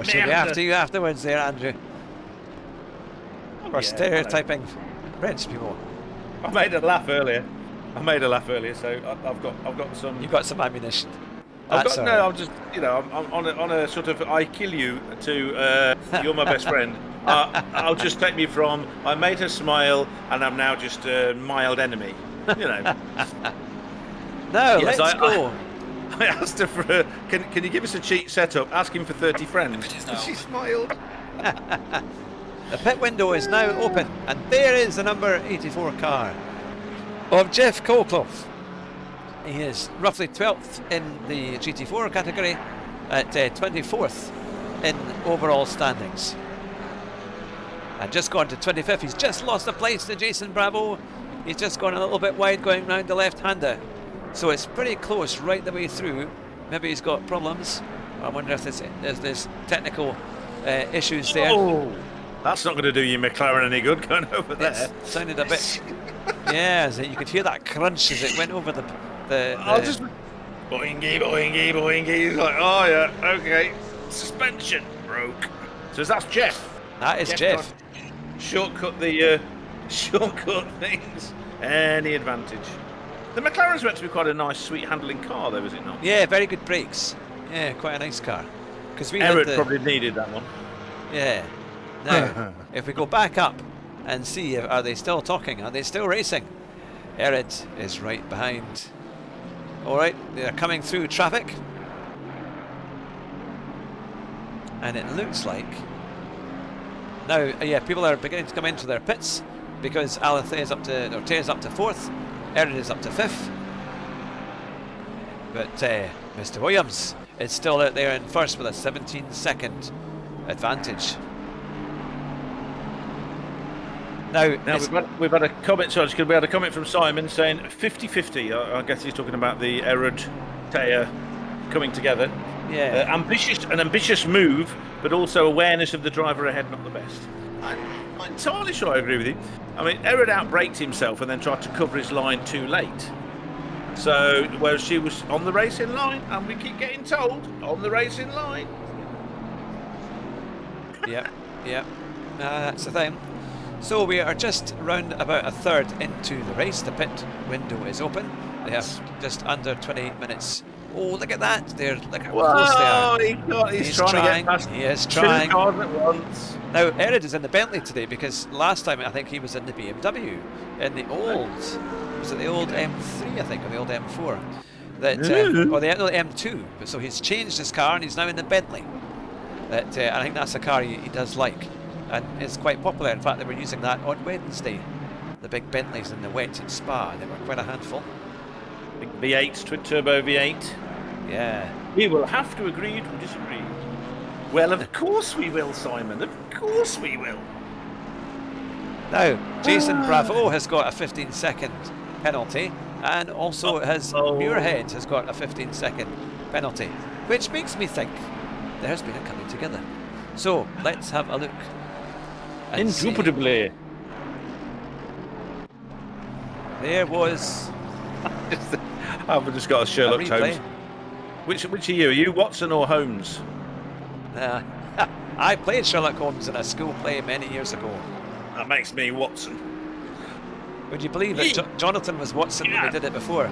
She'll be after you afterwards there, Andrew. For stereotyping French people.
I made her laugh earlier. So I've got some.
You've got some ammunition.
I'm just, I'm on a sort of I kill you to you're my best friend. I'll just take me from I made her smile and I'm now just a mild enemy.
No,
yes,
let's go.
I asked her for can you give us a cheat setup? Asking for 30 friends. She smiled.
The pit window is now open, and there is the number 84 car of Jeff Colclough. He is roughly 12th in the GT4 category, at 24th in overall standings. And just gone to 25th. He's just lost a place to Jason Bravo. He's just gone a little bit wide going round the left-hander. So it's pretty close right the way through. Maybe he's got problems. I wonder if there's technical issues there.
Oh, that's not going to do you McLaren any good going over there.
It sounded a bit... yeah, you could hear that crunch as it went over the
I'll just... Boingy, boingy, boingy. Like, oh yeah, okay. Suspension broke. So that's Jeff.
That is Jeff.
Shortcut things. Any advantage. The McLaren's meant to be quite a nice, sweet handling car, though, is it not?
Yeah, very good brakes. Yeah, quite a nice car. Because
Eric probably needed that one.
Yeah. Now, if we go back up and see, are they still talking? Are they still racing? Erid is right behind. All right, they're coming through traffic, and it looks like now, yeah, people are beginning to come into their pits because Alathe is up to fourth, Erid is up to fifth, but Mr. Williams is still out there in first with a 17-second advantage. Now
we've had a comment. Sorry, we had a comment from Simon saying 50-50. I guess he's talking about the Erod Taya coming together.
Yeah,
an ambitious move, but also awareness of the driver ahead not the best. I'm not entirely sure I agree with you. I mean, Erod outbraked himself and then tried to cover his line too late. So whereas she was on the racing line, and we keep getting told on the racing line.
yeah. That's the thing. So we are just round about a third into the race. The pit window is open. They have just under 28 minutes. Oh, look at that! Look how close they are.
He's trying to get past.
He is trying.
Two cars at once.
Now, Erid is in the Bentley today because last time I think he was in the BMW in the old. Was it the old M3? I think, or the old M4? Or the M2. So he's changed his car and he's now in the Bentley. I think that's a car he does like. And it's quite popular. In fact, they were using that on Wednesday. The big Bentleys in the wet at Spa. They were quite a handful.
Big V8s, twin turbo V8.
Yeah.
We will have to agree to disagree. Well, of course we will, Simon. Of course we will.
Now, Jason Bravo has got a 15-second penalty, and also Muirhead has got a 15-second penalty, which makes me think there has been a coming together. So let's have a look.
Indubitably.
There was.
I've just got a Sherlock Holmes. Which are you? Are you Watson or Holmes?
I played Sherlock Holmes in a school play many years ago.
That makes me Watson.
Would you believe that Jonathan was Watson when they did it before?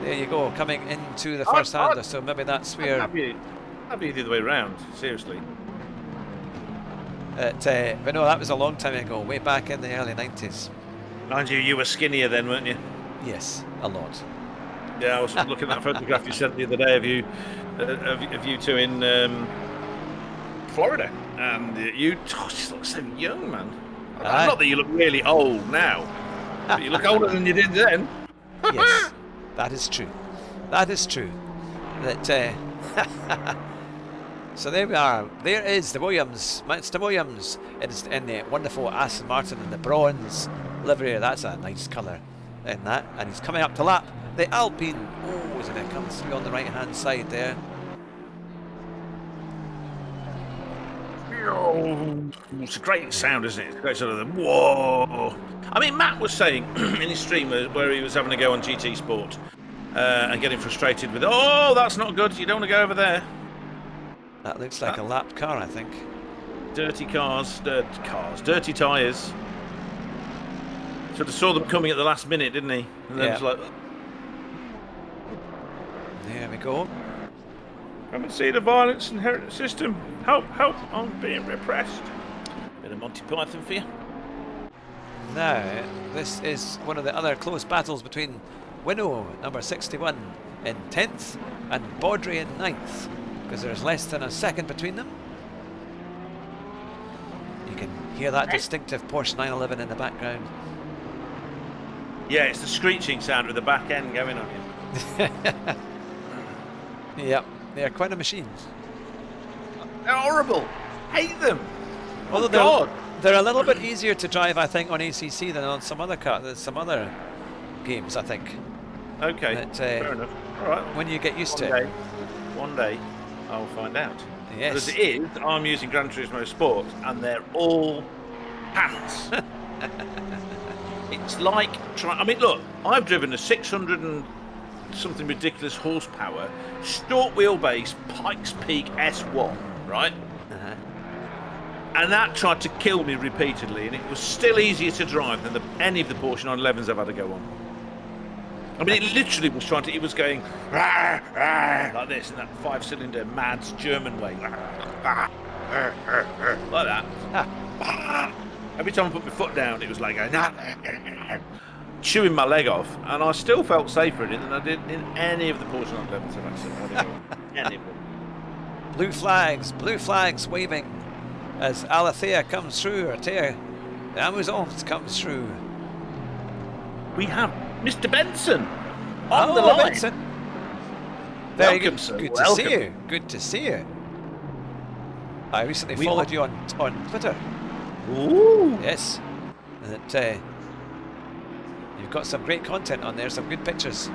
There you go, coming into the first hander. So maybe that's where.
I'd be the other way around. Seriously.
But no, that was a long time ago, way back in the early 90s.
Mind you, you were skinnier then, weren't you?
Yes, a lot.
Yeah, I was looking at that photograph you sent the other day of you two in Florida, and you just look so young, man. Not that you look really old now, but you look older than you did then.
Yes, that is true. That is true. That. So there we are. There is the Williams, Mr. Williams. It's in the wonderful Aston Martin in the bronze livery. That's a nice colour in that. And he's coming up to lap the Alpine. Oh, is it going to come through on the right hand side there?
Oh, it's a great sound, isn't it? It's a great sort of whoa. I mean, Matt was saying in his stream where he was having a go on GT Sport and getting frustrated with, oh, that's not good. You don't want to go over there.
That looks like a lapped car, I think.
Dirty cars, dirty tyres. Sort of saw them coming at the last minute, didn't he? And then was like,
there we go.
Come and see the violence inherent system. Help, help, I'm being repressed. Bit of Monty Python for you.
Now, this is one of the other close battles between Winnow, number 61, in 10th, and Baudry in 9th. Because there's less than a second between them. You can hear that distinctive Porsche 911 in the background.
Yeah, it's the screeching sound with the back end going on you.
Yep, they are quite a machines.
They're horrible. Hate them.
Although they're a little bit easier to drive, I think, on ACC than on some other games, I think.
Okay,
But,
fair enough. All right.
When you get used to it.
One day, I'll find out.
Yes.
As it is, I'm using Gran Turismo Sport, and they're all pants. It's like trying. I mean, look, I've driven a 600 and something ridiculous horsepower, short wheelbase Pikes Peak S1, right?
Uh-huh.
And that tried to kill me repeatedly, and it was still easier to drive than any of the Porsche 911s I've had to go on. I mean, it literally was trying to. It was going rah, rah, like this in that 5-cylinder Mads German way, like that. Every time I put my foot down, it was like going, chewing my leg off, and I still felt safer in it than I did in any of the Porsche 911s I've actually had. Any of them.
Blue flags waving as Alethea comes through, or Theamusante comes through.
We have Mr. Benson on the line.
Benson. Very
Welcome,
good.
sir.
Good
Welcome.
to see you. Good to see you. I recently followed you on Twitter.
Ooh.
Yes. That you've got some great content on there, some good pictures.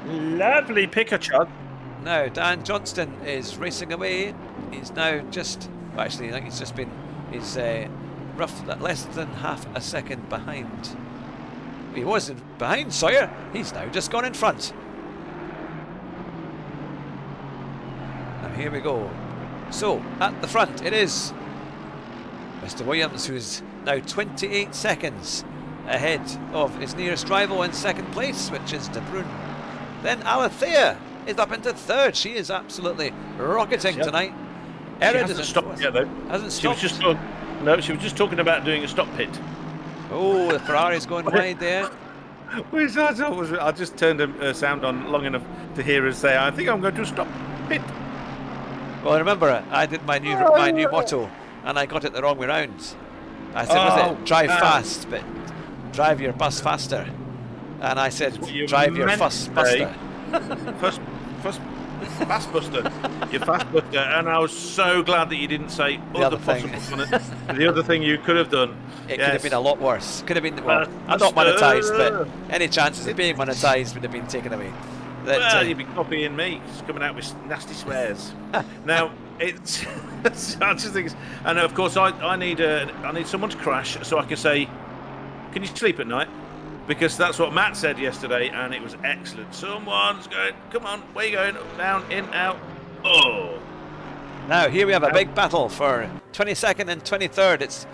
Lovely picture.
Now Dan Johnston is racing away. He's now just, well, actually, I think he's just been, he's less than half a second behind. He wasn't behind Sawyer. He's now just gone in front. Now here we go. So at the front it is Mr. Williams, who's now 28 seconds ahead of his nearest rival in second place, which is De Bruyne. Then Alethea is up into third. She is absolutely rocketing tonight.
She hasn't stopped yet, though.
Hasn't stopped.
She was just talking about doing a stop pit.
Oh, the Ferrari's going wide there.
Which I just turned a sound on long enough to hear her say, I think I'm going to stop pit.
Well, remember, I did my new motto, and I got it the wrong way round. I said, was it drive fast, but drive your bus faster? And I said, drive your fuss buster.
First fast buster. Your fast buster. And I was so glad that you didn't say
the other
thing. The other thing you could have done.
It could have been a lot worse. Could have been, well, I'm not monetised, but any chances of being monetised would have been taken away.
Well, you'd be copying me, just coming out with nasty swears. Now, it's I just think, and of course, I need someone to crash so I can say, "Can you sleep at night?" Because that's what Matt said yesterday, and it was excellent. Someone's going, come on, where you going? Up, down, in, out. Oh.
Now here we have a big battle for 22nd and 23rd. It's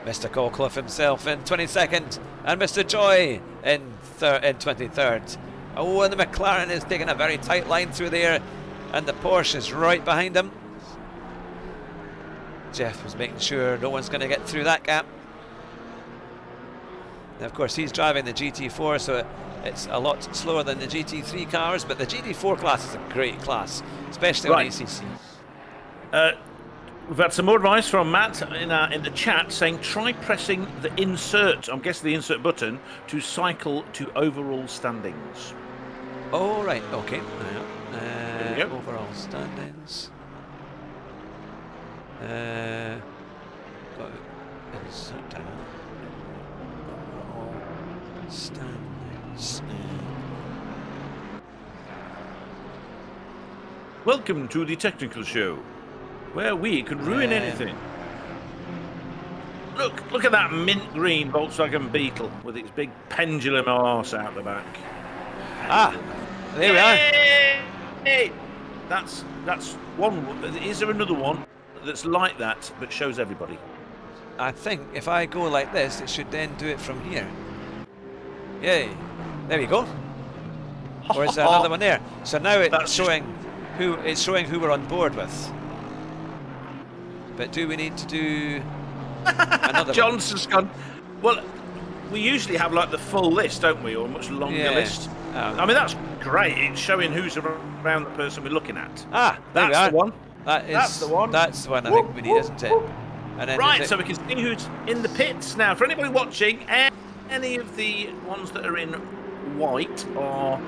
Mr. Colcliffe himself in 22nd, and Mr. Joy in 23rd. Oh, and the McLaren is taking a very tight line through there, and the Porsche is right behind him. Jeff was making sure no one's going to get through that gap. Now, of course, he's driving the GT4, so it's a lot slower than the GT3 cars, but the GT4 class is a great class, especially on ACC.
We've had some more advice from Matt in the chat saying try pressing the insert, I'm guessing the insert button, to cycle to overall standings.
Oh, right, okay.
There we go.
Overall standings. Got insert down. Overall standings.
Welcome to the technical show, where we could ruin anything. Look at that mint green Volkswagen Beetle with its big pendulum arse out the back.
Ah, there we are.
Hey! That's one. Is there another one that's like that but shows everybody?
I think if I go like this, it should then do it from here. Yay! There we go. Or is there another one there? So now it's showing who we're on board with. But do we need to do another
John's just gone. Well, we usually have like the full list, don't we, or a much longer list. I mean, that's great. It's showing who's around the person we're looking at.
Ah, there we are.
That's the one.
That's the one. That's the one I think we need, isn't it? And then
right, so we can see who's in the pits now. For anybody watching, any of the ones that are in white are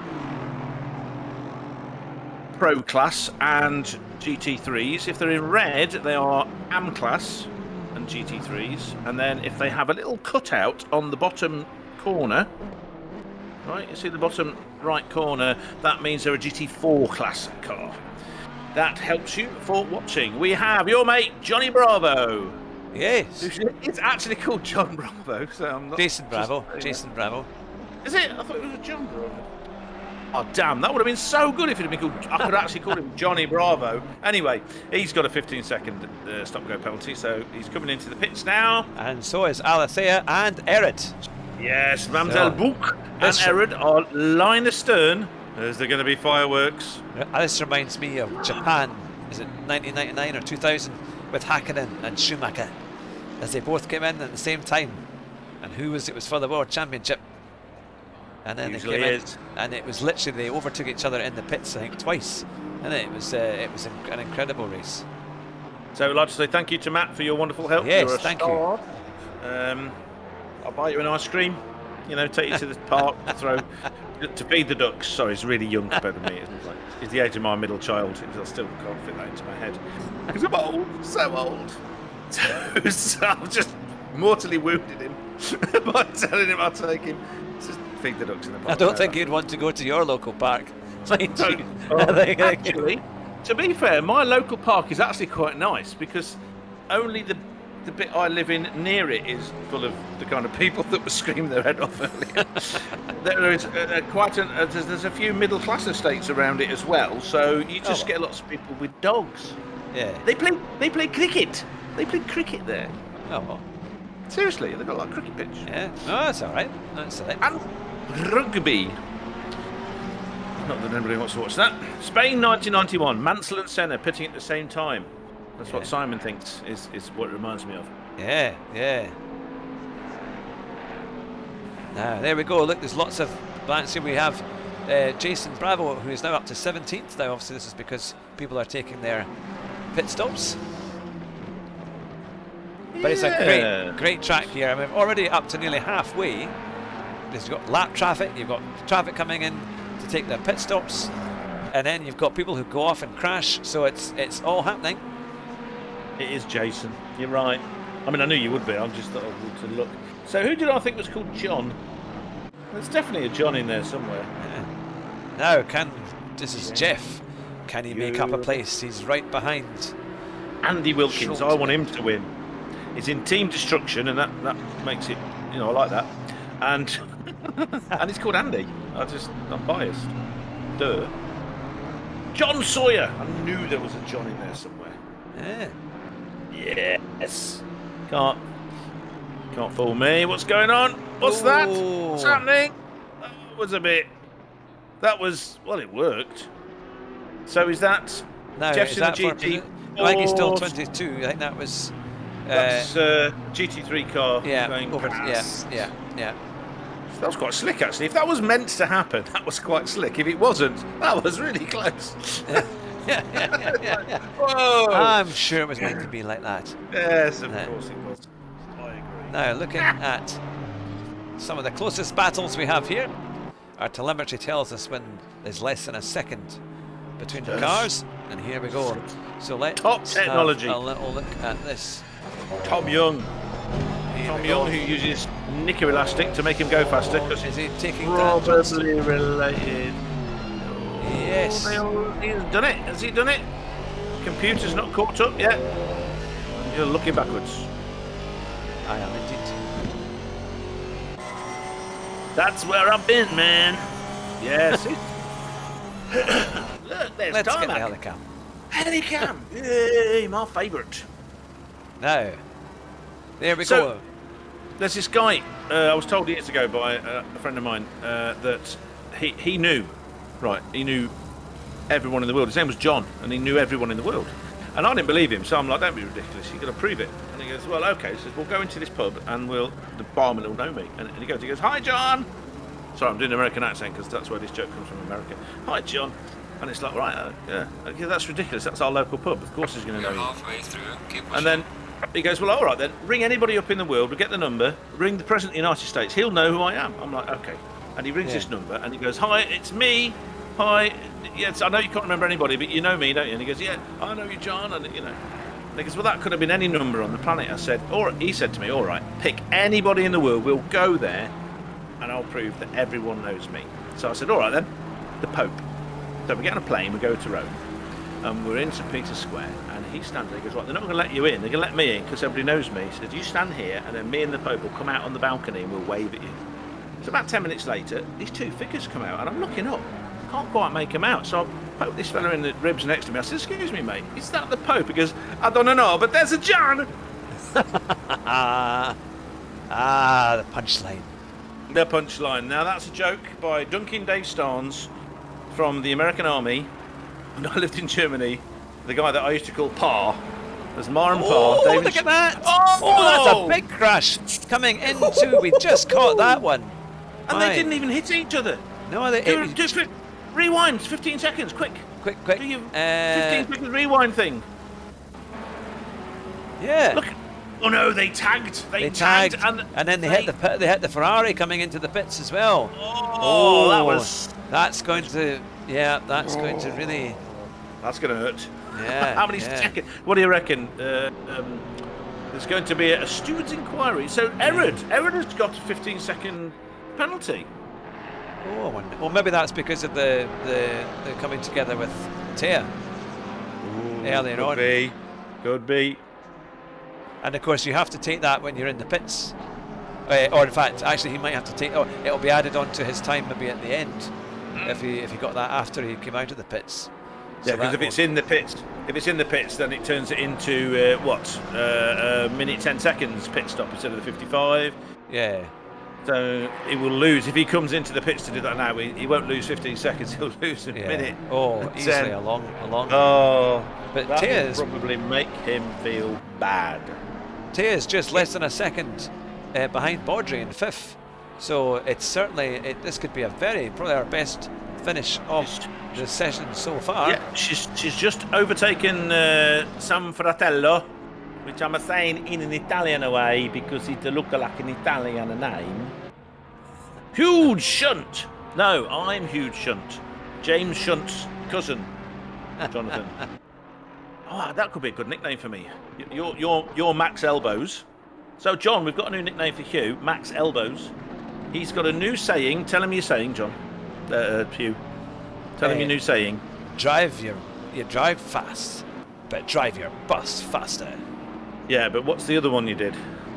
Pro Class and GT3s. If they're in red, they are AM Class and GT3s. And then if they have a little cutout on the bottom corner, right, you see the bottom right corner, that means they're a GT4 class car. That helps you for watching. We have your mate, Johnny Bravo.
Yes.
It's actually called John Bravo, so I'm not...
Jason Bravo. Jason Bravo.
Is it? I thought it was a John Bravo. Oh, damn, that would have been so good if it had been called... I could actually call him Johnny Bravo. Anyway, he's got a 15-second stop-go penalty, so he's coming into the pits now.
And so is Alethea and Erid.
Yes, Mamselle Book and Erid are line astern. Is there going to be fireworks?
This reminds me of Japan. Is it 1999 or 2000 with Hakkinen and Schumacher, as they both came in at the same time. And who was it? Was for the World Championship. And then
Usually
they came in,
is.
and it was literally they overtook each other in the pits, I think, twice. And it was an incredible race.
So I'd like to say thank you to Matt for your wonderful help.
Yes,
You're a
thank
star. I'll buy you an ice cream. You know, take you to the park to feed the ducks. Sorry, it's really young compared to me. It's the age of my middle child. I still can't fit that into my head. Because I'm old, so old. So I've just mortally wounded him by telling him I'll take him to feed the ducks in the park.
I don't think you'd want to go to your local park.
Actually, to be fair, my local park is actually quite nice because only the bit I live in near it is full of the kind of people that were screaming their head off earlier. There is there's a few middle class estates around it as well, so you just get lots of people with dogs.
Yeah.
They play cricket. They play cricket there.
Oh well.
Seriously, they've got like a cricket pitch.
Yeah. No, that's all right. That's all right.
And rugby. Not that anybody wants to watch that. Spain 1991. Mansell and Senna pitting at the same time. That's what Simon thinks is what it reminds me of.
Yeah, yeah. Now, there we go. Look, there's lots of blanks here. We have Jason Bravo, who is now up to 17th. Now, obviously, this is because people are taking their pit stops. But it's a great track here. I mean, already up to nearly halfway. You've got lap traffic. You've got traffic coming in to take their pit stops. And then you've got people who go off and crash. So it's all happening.
It is Jason. You're right. I mean, I knew you would be. I just thought I would to look. So who did I think was called John? There's definitely a John in there somewhere.
Yeah. Now, this is Jeff. Can he make up a place? He's right behind
Andy Wilkins. I want him to win. He's in Team Destruction, and that makes it, I like that. And and he's called Andy. I'm biased. Duh. John Sawyer. I knew there was a John in there somewhere.
Yeah.
Yes. Can't fool me. What's going on? What's that? What's happening? Well, it worked. So is that Jeff's in the GT?
I think he's still 22. I think that was...
That's GT3 car.
Yeah,
going
over,
past.
yeah.
That was quite slick, actually. If that was meant to happen, that was quite slick. If it wasn't, that was really close.
Yeah.
Whoa!
I'm sure it was meant to be like that.
Yes, of course it was. I agree.
Now, looking at some of the closest battles we have here, our telemetry tells us when there's less than a second between the cars, and here we go. So let's
Top technology.
have a little look at this.
Tom Young.
Here
Tom
we
Young,
go.
who uses knicker elastic to make him go faster.
Is he taking tangents?
Probably related.
Yes.
He's done it. Has he done it? Computer's not caught up yet. You're looking backwards.
I am indeed.
That's where I've been, man. Yes. Look, there's
Let's get the
tarmac.
helicam.
Helicam. Yay, my favourite.
Now, there we
So-
go.
There's this guy, I was told years ago by a friend of mine that he knew, right, he knew everyone in the world. His name was John, and he knew everyone in the world. And I didn't believe him, so I'm like, don't be ridiculous, you've got to prove it. And he goes, well, okay. He says, we'll go into this pub, and the barman will know me. And he goes, hi, John. Sorry, I'm doing an American accent, because that's where this joke comes from, America. Hi, John. And it's like, right, yeah, that's ridiculous. That's our local pub. Of course he's going to know you.
Halfway through. Keep
And then he goes, well, all right then, ring anybody up in the world, we'll get the number, ring the President of the United States, he'll know who I am. I'm like, okay. And he rings this number, and he goes, hi, it's me. Hi, yes, I know you can't remember anybody, but you know me, don't you? And he goes, yeah, I know you, John, and you know. And he goes, well, that could have been any number on the planet. I said, he said to me, all right, pick anybody in the world, we'll go there, and I'll prove that everyone knows me. So I said, all right then, the Pope. So we get on a plane, we go to Rome, and we're in St. Peter's Square, and he stands there, he goes, right, they're not going to let you in, they're going to let me in, because everybody knows me. He said, you stand here, and then me and the Pope will come out on the balcony, and we'll wave at you. So about 10 minutes later, these two figures come out, and I'm looking up, can't quite make them out, so I poke this fella in the ribs next to me. I said, excuse me, mate, is that the Pope? He goes, I don't know, but there's a John.
The punchline.
The punchline. Now that's a joke by Duncan Dave Starnes from the American Army. When I lived in Germany, the guy that I used to call Pa, there's Mar and Pa.
Oh,
David
look at that!
Oh,
that's a big crash coming into. We just caught that one.
And they didn't even hit each other.
No, they.
Rewind, 15 seconds, quick.
Quick.
Do your 15 seconds rewind thing.
Yeah.
Look. Oh no, they tagged. They
tagged,
and
then they hit the Ferrari coming into the pits as well.
Oh, that was.
That's going to. Yeah, that's going to really.
That's going to hurt.
Yeah.
How many seconds? What do you reckon? There's going to be a steward's inquiry. So Errod has got a 15-second penalty.
Oh, well, maybe that's because of the coming together with Thea earlier on.
Could be.
And of course, you have to take that when you're in the pits. Or in fact, actually, he might have to take. Oh, it'll be added on to his time maybe at the end if he got that after he came out of the pits.
Yeah, because if it's in the pits, then it turns it into a minute 10 seconds pit stop instead of the 55.
Yeah.
So he will lose if he comes into the pits to do that now. He won't lose 15 seconds. He'll lose a minute.
Oh, easily a long.
Oh,
but
that
Tea's
will probably make him feel bad.
Tea's just less than a second behind Baudry in fifth. So it's certainly this could be probably our best finish of the session so far.
Yeah, she's just overtaken San Fratello, which I'm saying in an Italian way because it looks like an Italian name. Huge Shunt. No, I'm Huge Shunt. James Shunt's cousin, Jonathan. Oh, that could be a good nickname for me. You're Max Elbows. So, John, we've got a new nickname for Hugh, Max Elbows. He's got a new saying. Tell him your saying, John. Hugh. Tell him your new saying.
You drive fast, but drive your bus faster.
Yeah, but what's the other one you did?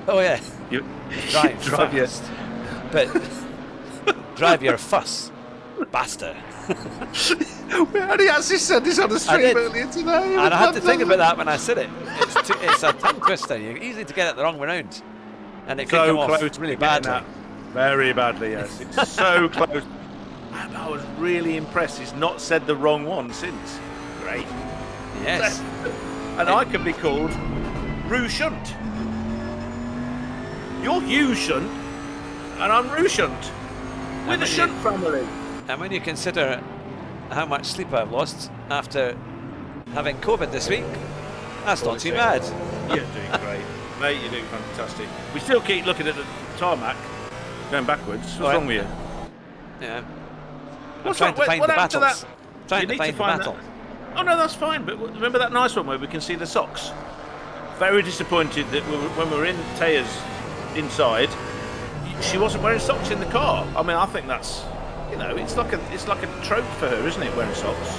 Oh yeah.
You
drive
fast,
but drive your fuss faster.
We only actually said this on the stream earlier today.
And I had to think about that when I said it. It's a tongue twister. You're easy to get it the wrong way round. And it could come off really badly.
Very badly, yes. It's so close. I was really impressed he's not said the wrong one since. Great.
Yes.
And I could be called Rue Shunt. You're Hugh Shunt, and I'm Rue Shunt. We're the Shunt family.
And when you consider how much sleep I've lost after having COVID this week, that's not too bad.
You're doing great. Mate, you're doing fantastic. We still keep looking at the tarmac, going backwards. What's wrong with you?
Yeah.
What's
trying to find the battles.
You need to find that. Oh no, that's fine. But remember that nice one where we can see the socks? Very disappointed that when we were in Taya's inside, she wasn't wearing socks in the car. I mean, I think that's, you know, it's like a trope for her, isn't it, wearing socks?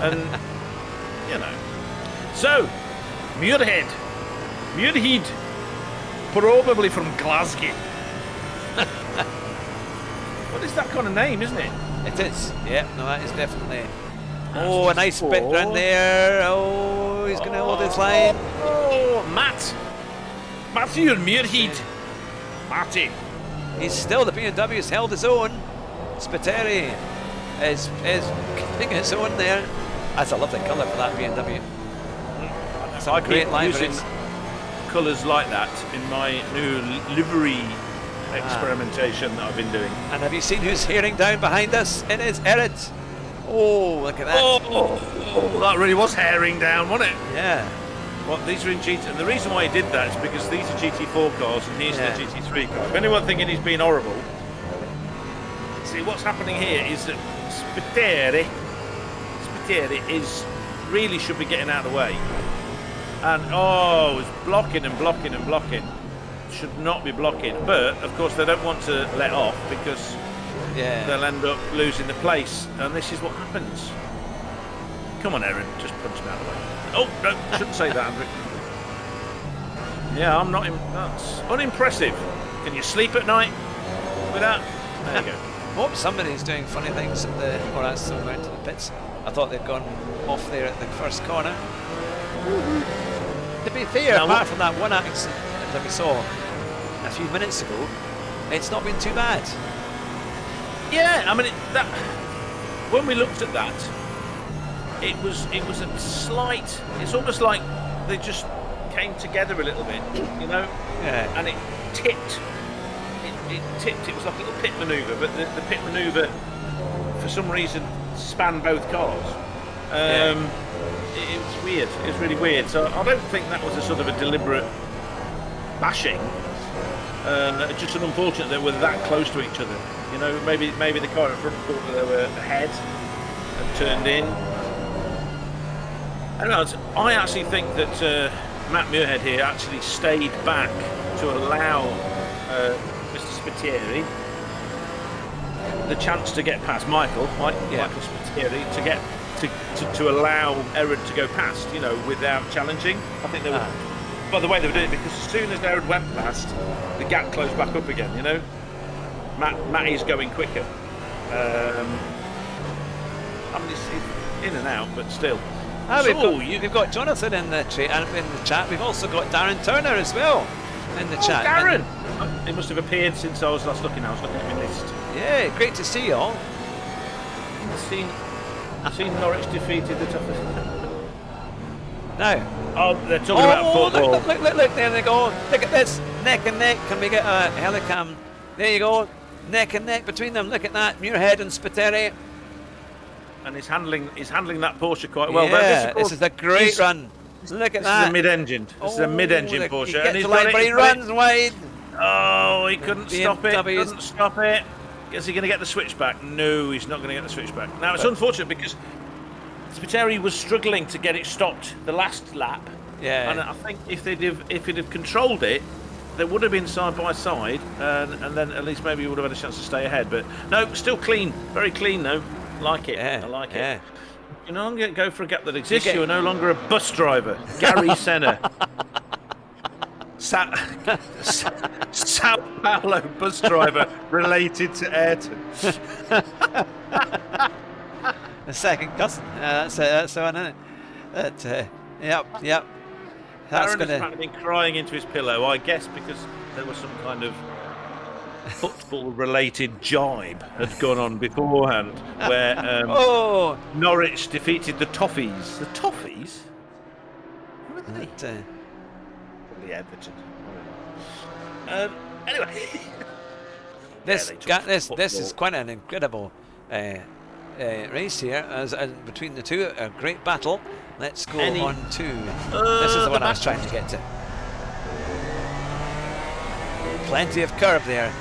And you know. So, Muirhead, probably from Glasgow. What is that kind of name, isn't it?
It is. Yeah. No, that is definitely. Oh, a nice bit round there. Oh, he's going to hold his line.
Oh, Matthew Muirhead. Matty.
He's still, the BMW's held his own. Spiteri is keeping his own there. That's a lovely colour for that BMW. It's a great line.
Using colours like that in my new livery experimentation that I've been doing.
And have you seen who's hearing down behind us? It is Erid. Oh, look at that.
Oh, that really was herring down, wasn't it?
Yeah.
Well, these are in GT, and the reason why he did that is because these are GT4 cars and here's the GT3 car. If anyone thinking he's been horrible, see what's happening here is that Spiteri really should be getting out of the way, and it's blocking and blocking and blocking. Should not be blocking, but of course they don't want to let off because they'll end up losing the place, and this is what happens. Come on, Aaron, just punch him out of the way. Oh, no, shouldn't say that, Andrew. Yeah, I'm not. That's unimpressive. Can you sleep at night with that? There you go.
Oh, somebody's doing funny things at the. Or that's somewhere into the pits. I thought they'd gone off there at the first corner. To be fair, apart from that one accident that we saw a few minutes ago, it's not been too bad.
Yeah, I mean that. When we looked at that, it was a slight. It's almost like they just came together a little bit, you know.
Yeah.
And it tipped. It tipped. It was like a little pit manoeuvre, but the pit manoeuvre, for some reason, spanned both cars. It was weird. It was really weird. So I don't think that was a sort of a deliberate bashing. It's just unfortunate they were that close to each other. You know, maybe the car in front thought that they were ahead and turned in. I don't know. I actually think that Matt Muirhead here actually stayed back to allow Mr. Spiteri the chance to get past Michael Spiteri to allow Aaron to go past, you know, without challenging. I think they were. By the way, they were doing it because as soon as Aaron went past, the gap closed back up again. You know, Matty's going quicker. I mean, it's in and out, but still.
We've got Jonathan in the chat. We've also got Darren Turner as well in the chat.
Darren! He must have appeared since I was last looking. I was looking at my list.
Yeah, great to see you all.
I've seen Norwich defeated the toughest.
Now.
Oh, they're talking about football.
Look, there they go. Look at this. Neck and neck. Can we get a helicam? There you go. Neck and neck between them. Look at that. Muirhead and Spiteri.
And he's handling that Porsche quite well.
Yeah, this is a great run. Look at that.
This is a mid-engine. This is a mid-engine Porsche.
He gets the line, but he runs wide.
Oh, he couldn't stop it. Couldn't stop it. Is he going to get the switchback? No, he's not going to get the switchback. Now, it's unfortunate because Spiteri was struggling to get it stopped the last lap.
Yeah.
And I think if he'd have controlled it, they would have been side by side, and then at least maybe he would have had a chance to stay ahead. But no, still clean. Very clean, though. Like it.
Yeah,
I like
yeah.
it. You no longer go for a gap that exists. You are no longer a bus driver. Gary Senna. Sao Paulo bus driver related to Ayrton.
The second cousin. That's the one, isn't it? Yep. That's
Aaron has been crying into his pillow, I guess, because there was some kind of football-related jibe had gone on beforehand, where Norwich defeated the Toffees. The Toffees? Who are they? Probably Everton. Anyway,
This
they took
this is
football.
quite an incredible race here, as between the two, a great battle. Let's go on to. This is the one I was trying to get to. Plenty of curve there.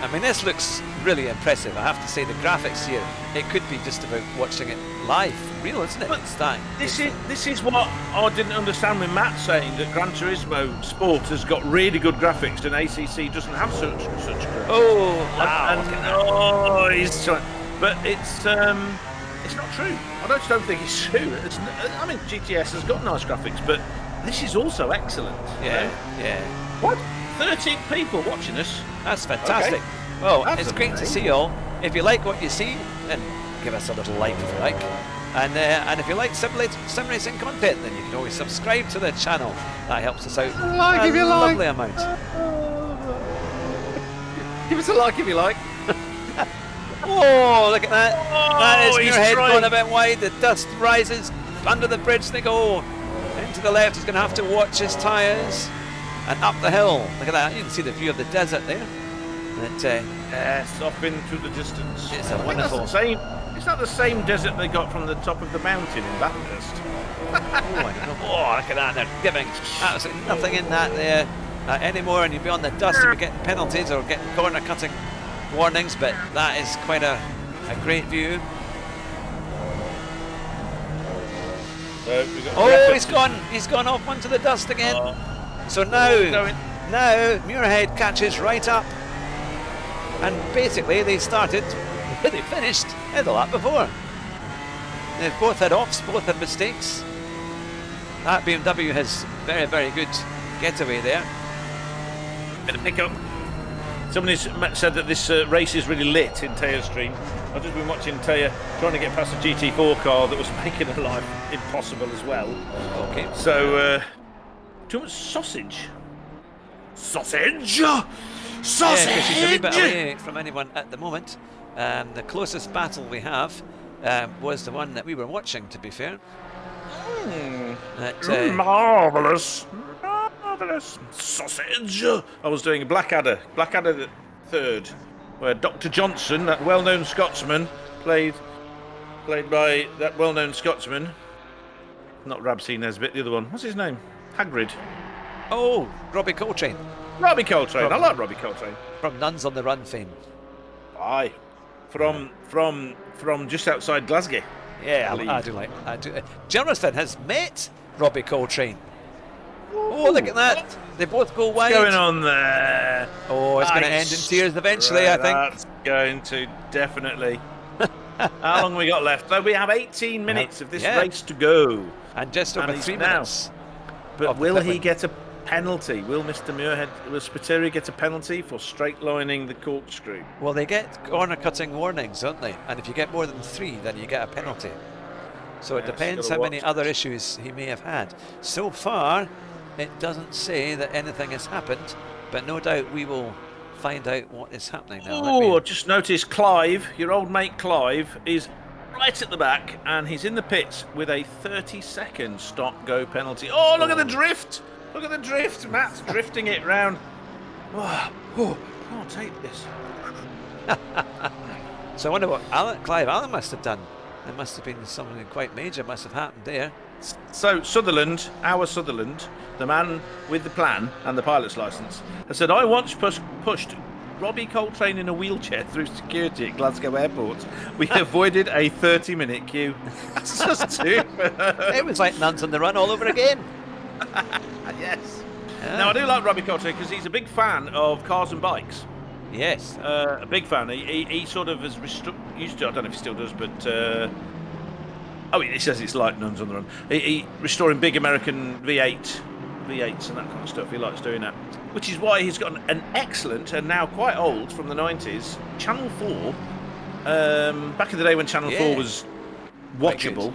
I mean, this looks really impressive. I have to say, the graphics here, it could be just about watching it live, real, isn't it?
But
It's that.
This is what I didn't understand with Matt saying that Gran Turismo Sport has got really good graphics and ACC doesn't have such graphics.
Oh, wow!
He's trying, but it's not true. I don't think it's true. I mean, GTS has got nice graphics, but this is also excellent.
Yeah,
you know?
yeah.
What? 13 people watching us.
That's fantastic.
Okay.
Well,
That's
it's great to
amazing.
see you all. If you like what you see, then give us a little like if you like. And if you like sim racing content, then you can always subscribe to the channel. That helps us out
Like if you like.
lovely amount.
Give us a like if you like.
Oh, look at that. That is
he's
Muirhead
trying.
going a bit wide. The dust rises. Under the bridge they go. Into the left, he's going to have to watch his tyres. And up the hill. Look at that. You can see the view of the desert there.
Yes, off into the distance.
It's a
I think
wonderful-
that's the same. Is that the same desert they got from the top of the mountain in Bathurst?
Oh, I don't know. Oh, look at that. They're giving absolutely nothing in that there anymore. And you'll be on the dust and be getting penalties or getting corner cutting warnings. But that is quite a great view.
We've got
Oh, he's gone off onto the dust again. So now Muirhead catches right up, and basically they finished in the lap before. They've both had offs, both had mistakes. That BMW has very, very good getaway there.
Bit of pickup. Somebody's said that this race is really lit in Tea's stream. I've just been watching Tea trying to get past a GT4 car that was making her life impossible as well.
Okay.
So, too much sausage. Sausage!
Yeah,
Sausage!
because she's a wee bit away from anyone at the moment. The closest battle we have was the one that we were watching, to be fair.
Marvellous. Marvellous. Sausage! I was doing a Blackadder the third, where Dr. Johnson, that well-known Scotsman, played by that well-known Scotsman. Not Rabsy Nesbitt, the other one. What's his name? Hagrid.
Oh, Robbie Coltrane
Robbie Coltrane. I like Robbie Coltrane.
from Nuns on the Run fame.
Aye. From just outside Glasgow.
Yeah, I do like. Jonathan has met Robbie Coltrane. Oh, look at that! They both go wide.
What's going on there?
Oh, it's going to end in tears eventually, I think.
That's going to definitely. How long we got left? So we have 18 minutes of this race to go.
And just over
And
3
he's now-
minutes.
But
of the
will
pit
he
lane.
get a penalty? Will Spiteri get a penalty for straight lining the corkscrew?
Well, they get corner cutting warnings, don't they? And if you get more than 3, then you get a penalty. So it
Yes,
depends
gotta
how many
watch.
other issues he may have had. So far, it doesn't say that anything has happened, but no doubt we will find out what is happening now.
Oh, I just noticed Clive, your old mate Clive, is right at the back, and he's in the pits with a 30-second stop-go penalty. Oh, look at the drift! Look at the drift! Matt's drifting it round. Oh, I can't take this.
So I wonder what Clive Allen must have done. There must have been something quite major must have happened there.
So Sutherland, our Sutherland, the man with the plan and the pilot's licence, has said, I once pushed Robbie Coltrane in a wheelchair through security at Glasgow Airport. We avoided a 30-minute queue. That's just super.
It was like Nuns on the Run all over again.
Yes.
Yeah.
Now, I do like Robbie Coltrane because he's a big fan of cars and bikes.
Yes.
A big fan. He sort of has used to, I don't know if he still does, but he says it's like Nuns on the Run. He restoring big American V8s and that kind of stuff. He likes doing that, which is why he's got an excellent and now quite old from the 90s Channel 4. Back in the day when Channel 4 was watchable,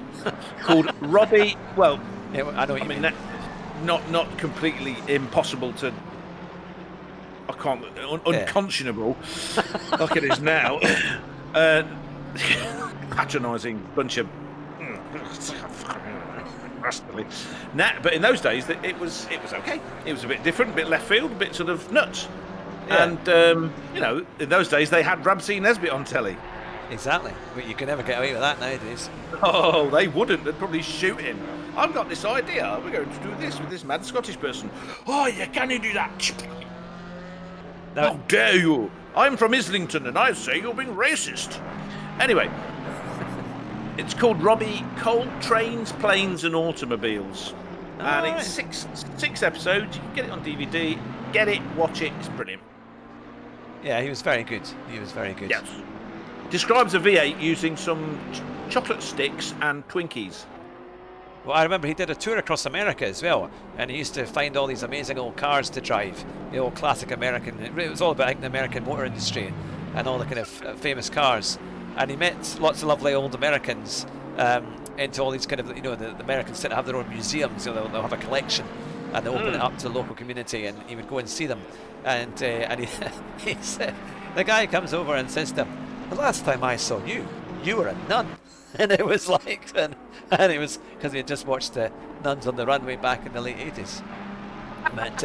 called Robbie. Well,
Yeah, I know what you mean.
Not completely impossible to. I can't. Unconscionable, like it is now. Patronising bunch of. Nah, but in those days, it was okay. It was a bit different, a bit left field, a bit sort of nuts.
Yeah.
And, you know, in those days they had Ramsey Nesbitt on telly.
Exactly. But you can never get away with that nowadays.
Oh, they wouldn't. They'd probably shoot him. I've got this idea. We're going to do this with this mad Scottish person. Oh, you can't do that.
Now,
How dare you? I'm from Islington and I say you're being racist. Anyway, it's called Robbie Coal Trains, Planes and Automobiles. And it's six episodes. You can get it on DVD. Get it, watch it. It's brilliant.
yeah, he was very good. He was very good.
Yes. Describes a V8 using some chocolate sticks and Twinkies.
Well, I remember he did a tour across America as well, and he used to find all these amazing old cars to drive, the old classic American. It was all about, I think, the American motor industry and all the kind of famous cars. And he met lots of lovely old Americans into all these kind of, you know, the Americans that have their own museums. You know, they'll have a collection, and they open it up to the local community, and he would go and see them. And he said, the guy comes over and says to him, "The last time I saw you, you were a nun." And it was like, and it was because he had just watched Nuns on the Runway back in the late 80s. But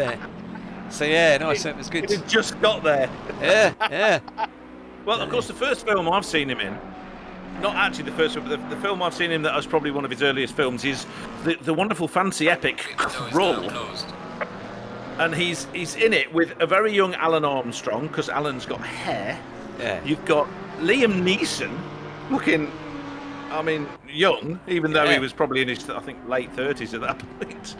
so yeah, no, so it was good.
It had just got there.
Yeah.
Well, of course, the first film I've seen him in, not actually the first one, but the film I've seen him that was probably one of his earliest films is the wonderful fantasy epic Krull. And he's in it with a very young Alan Armstrong, because Alan's got hair.
Yeah.
You've got Liam Neeson, looking, I mean, young, even though he was probably in his, I think, late 30s at that point.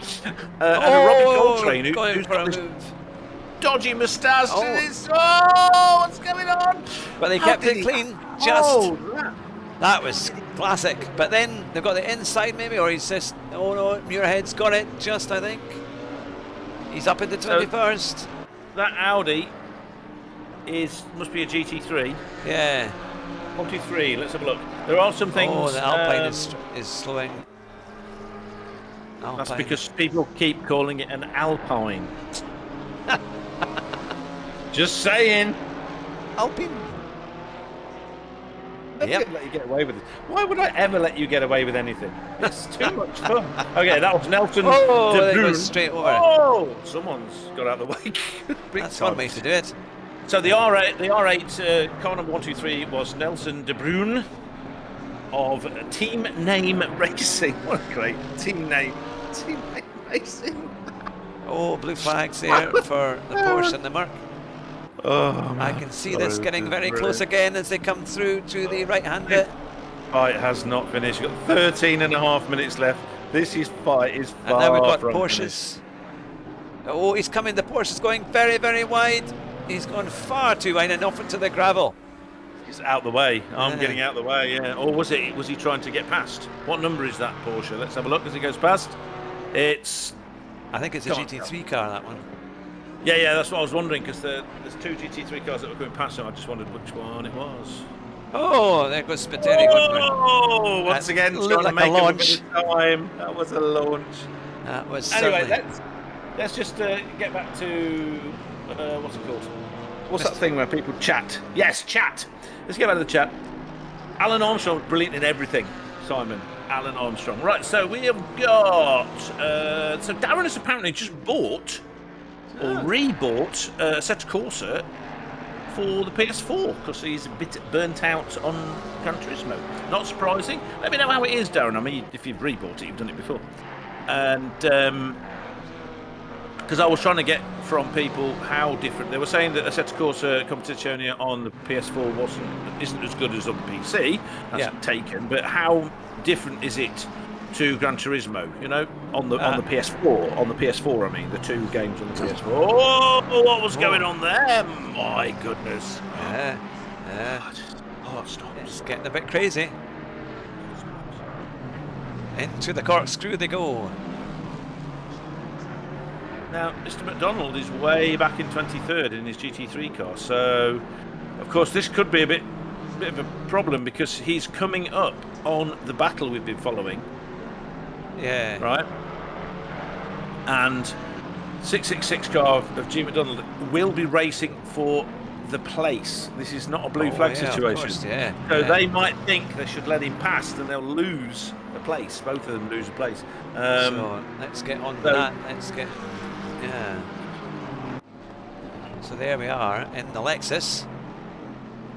And a Robbie Coltrane who's got this dodgy moustache.
Oh.
What's going on?
But they kept it clean. That was classic. But then they've got the inside maybe, or he's just, oh no, Muirhead's got it just, I think. He's up in the 21st.
That Audi must be a GT3.
Yeah.
43, let's have a look. There are some things.
Oh, the Alpine is slowing. Alpine.
That's because people keep calling it an Alpine. Just saying.
Alpine.
Yep. Let you get away with it. Why would I ever let you get away with anything? It's too much fun. Okay, that was Nelson de Bruyne.
Straight over.
Oh, someone's got out of the way.
That's one way to do it.
So the R8 car number 123 was Nelson de Bruyne of Team Name Racing. What a great team name. Team Name Racing.
Oh, blue flags there for the Porsche and the Merc.
Oh,
I can see this getting very close again as they come through to the right-hand bit.
Fight has not finished. You've got 13 and a half minutes left. This fight is far.
And now we've got
from
Porsches.
finished.
Oh, he's coming. The Porsche is going very, very wide. He's gone far too wide and off into the gravel.
He's out the way. I'm getting out the way, yeah. Or was he trying to get past? What number is that Porsche? Let's have a look as he goes past.
I think it's a GT3 car, that one.
Yeah, that's what I was wondering, because there's two GT3 cars that were going past him. I just wondered which one it was.
Oh, there goes Spiteri.
Oh, once again, trying to make a launch. Time. That was a launch.
That was
anyway,
certainly...
let's just get back to what's it called? What's that thing where people chat? Yes, chat. Let's get back to the chat. Alan Armstrong, brilliant in everything. Simon, Alan Armstrong. Right, so we have got. So Darren has apparently just bought or rebought Assetto Corsa for the PS4 because he's a bit burnt out on Gran Turismo. Not surprising. Let me know how it is, Darren. I mean, if you've rebought it, you've done it before. And because I was trying to get from people how different they were saying that Assetto Corsa Competizione on the PS4 isn't as good as on the PC. That's taken, but how different is it to Gran Turismo? You know, on the PS4. On the PS4, I mean, the two games on the PS4. Oh, what was going on there? My goodness. Heart stops.
It's getting a bit crazy. Into the corkscrew they go.
Now, Mr. McDonald is way back in 23rd in his GT3 car, so of course this could be a bit of a problem because he's coming up on the battle we've been following.
Yeah.
Right. And 666 car of G. McDonald will be racing for the place. This is not a blue flag situation.
Of course,
so they might think they should let him past and they'll lose a place. Both of them lose a place.
So let's get on that. Let's get. Yeah. So there we are in the Lexus.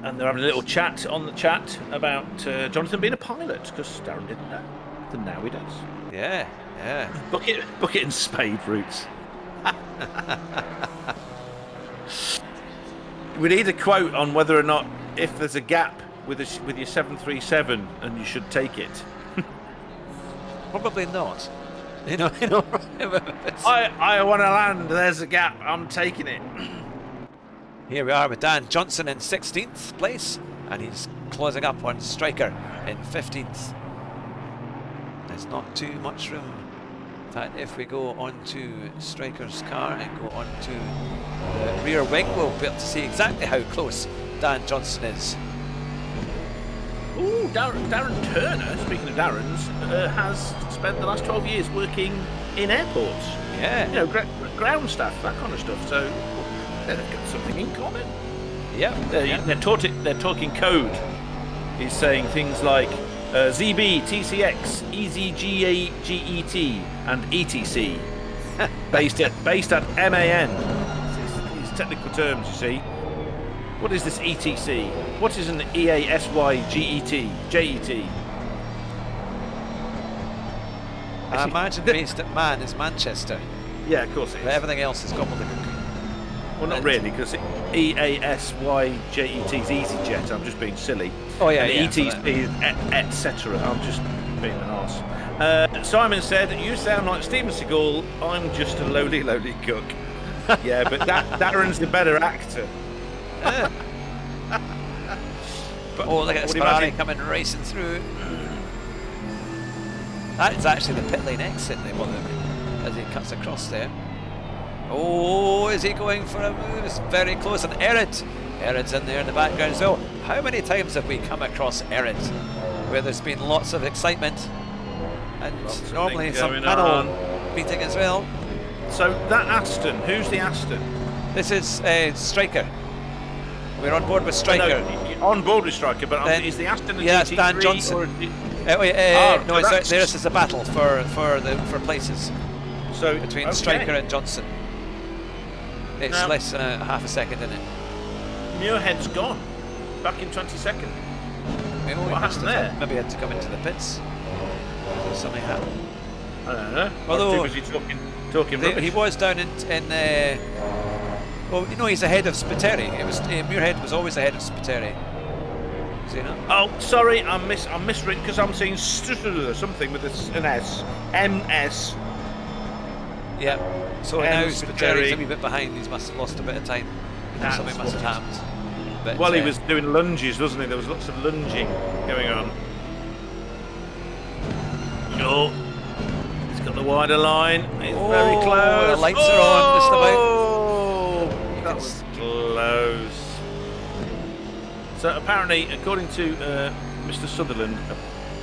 And they're having a little chat on the chat about Jonathan being a pilot, because Darren didn't know. And now he does.
Yeah, yeah.
Bucket and spade routes. We need a quote on whether or not, if there's a gap with your 737, and you should take it.
Probably not. I
want to land. There's a gap. I'm taking it.
Here we are with Dan Johnson in 16th place, and he's closing up on Striker in 15th. There's not too much room. In fact, if we go onto Striker's car and go onto the rear wing, we'll be able to see exactly how close Dan Johnson is.
Ooh, Darren Turner, speaking of Darren's, has spent the last 12 years working in airports.
Yeah.
You know, ground staff, that kind of stuff. So they've got something in common.
Yeah.
They're talking code. He's saying things like ZB, TCX, EZGAGET, and ETC, based at MAN. These technical terms, you see. What is this ETC? What is an EASYGET? JET?
I imagine based at Man is Manchester.
Yeah, of course it is.
But everything else is gobbledygook.
Well, not really, because EASYJET is EasyJet. I'm just being silly.
Oh yeah,
and ETC is etc. I'm just being an arse. Simon said, "You sound like Steven Seagal. I'm just a lowly cook." Yeah, but Darren's the better actor.
But oh, look at this Ferrari coming racing through. That is actually the pit lane exit as he cuts across there. Oh, is he going for a move? It's very close. And Erid's in there in the background as well. How many times have we come across Erid where there's been lots of excitement and normally some panel beating as well?
So that Aston, who's the Aston?
This is Striker. We're on board with Striker.
No, on board with Striker, but is the Aston the
GT3 Dan Johnson. No, this is a battle for places.
So
between Striker and Johnson. It's less than half a second, isn't it?
Muirhead's gone. Back in 22nd. What happened there?
Maybe he had to come into the pits. Something happened.
I don't know.
Although
was he talking rubbish?
He was down in well, you know, he's ahead of Spiteri. It was Muirhead was always ahead of Spiteri. Is he not?
Oh, sorry, I'm misreading because I'm seeing something with an S. MS.
Yeah. So now Spitteri's a wee bit behind. He must have lost a bit of time. Something must have happened. But,
well, he was doing lunges, wasn't he? There was lots of lunging going on. Oh, he's got the wider line. He's very close.
The lights are on just about.
That was close. So apparently, according to Mr. Sutherland,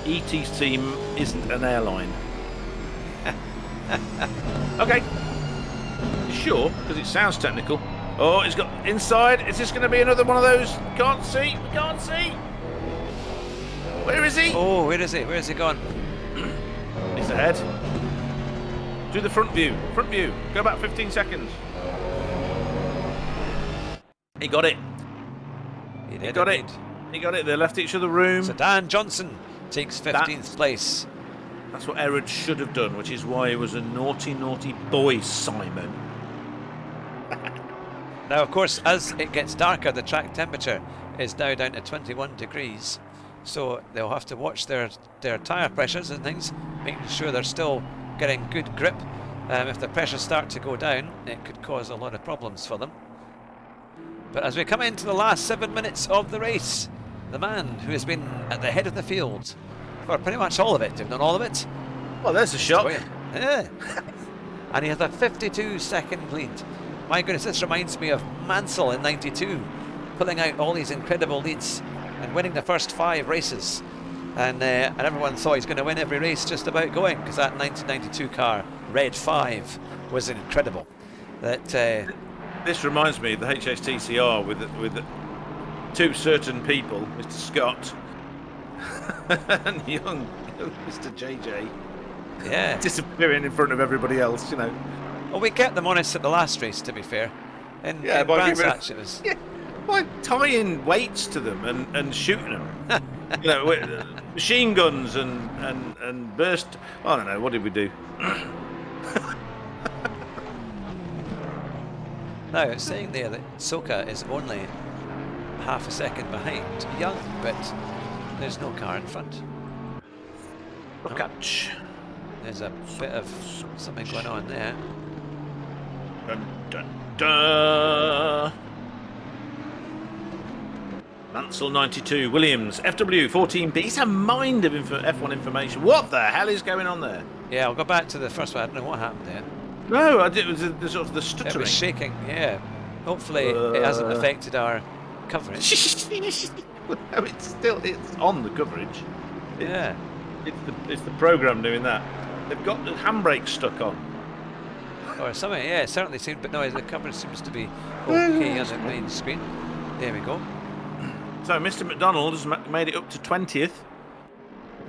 ET's team isn't an airline. Okay. You sure? Because it sounds technical. Oh, it's got inside. Is this going to be another one of those? Can't see. We can't see. Where is he?
Oh, where is he? Where is he gone?
He's ahead. Do the front view. Front view. Go back 15 seconds. He got it. He got it. He got it. They left each other room.
So Dan Johnson takes 15th place.
That's what Erid should have done, which is why he was a naughty, naughty boy, Simon.
Now, of course, as it gets darker, the track temperature is now down to 21 degrees. So they'll have to watch their tyre pressures and things, making sure they're still getting good grip. If the pressures start to go down, it could cause a lot of problems for them. But as we come into the last 7 minutes of the race, the man who has been at the head of the field for pretty much all of it, if not all of it.
Well, there's a shot.
Yeah. And he has a 52-second lead. My goodness, this reminds me of Mansell in '92, pulling out all these incredible leads and winning the first 5 races. And everyone thought he's going to win every race just about going, because that 1992 car, Red 5, was incredible.
This reminds me of the HSTCR with 2 certain people, Mr. Scott and young Mr. JJ.
Yeah.
Disappearing in front of everybody else, you know.
Well, we kept them honest at the last race, to be fair. In
by
Brands
giving-
Hatch it was.
Yeah, by tying weights to them and shooting them. With machine guns and burst. I don't know. What did we do?
Now, it's saying there that Soka is only half a second behind Young, but there's no car in front.
Look at.
There's a bit of something going on there.
Dun, dun, dun. Mansell 92, Williams, FW 14B. It's a mind of F1 information. What the hell is going on there?
Yeah, I'll go back to the first one. I don't know what happened there.
No, I did. It was the sort of the
It
stuttering.
was shaking, yeah. Hopefully it hasn't affected our coverage.
No, it's on the coverage.
Yeah.
It's the program doing that. They've got the handbrake stuck on.
Or something, yeah, it certainly seemed, but no, the coverage seems to be okay on the main screen. There we go.
So Mr. McDonald has made it up to 20th.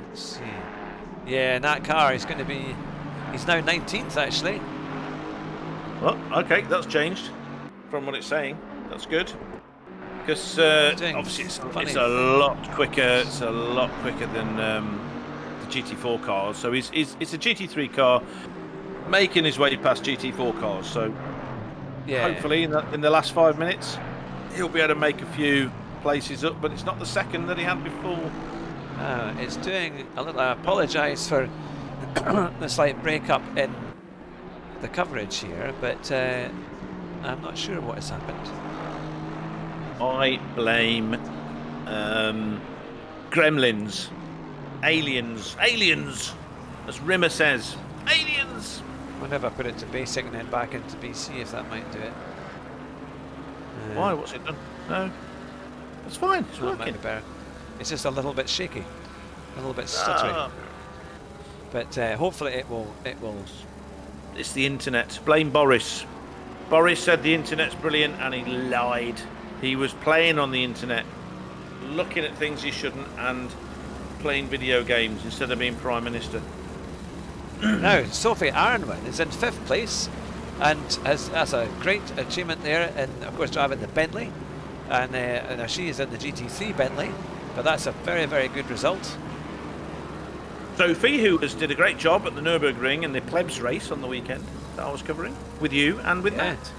Let's see. Yeah, in that car he's going to be, he's now 19th actually.
Well, okay, that's changed from what it's saying. That's good. Because
Doing
obviously
funny.
it's a lot quicker. It's a lot quicker than the GT4 cars. So it's a GT3 car making his way past GT4 cars. So
Yeah.
hopefully in the last 5 minutes he'll be able to make a few places up. But it's not the second that he had before.
It's doing a little, I apologise for the slight break-up in the coverage here, but I'm not sure what has happened.
I blame gremlins, aliens, as Rimmer says, aliens.
Wonder if I put it to basic and then back into BC, if that might do it.
Why? What's it done? No, it's fine. It's
That might
working.
be better. It's just a little bit shaky, a little bit stuttery. But hopefully it will.
It's the internet. Blame Boris. Boris said the internet's brilliant, and he lied. He was playing on the internet, looking at things he shouldn't, and playing video games instead of being Prime Minister.
Now, Sophie Aronwin is in 5th place and has a great achievement there, and of course driving the Bentley, and she is in the GT3 Bentley, but that's a very, very good result.
Sophie, who did a great job at the Nürburgring and the Plebs race on the weekend that I was covering with you and with
Yeah,
Matt.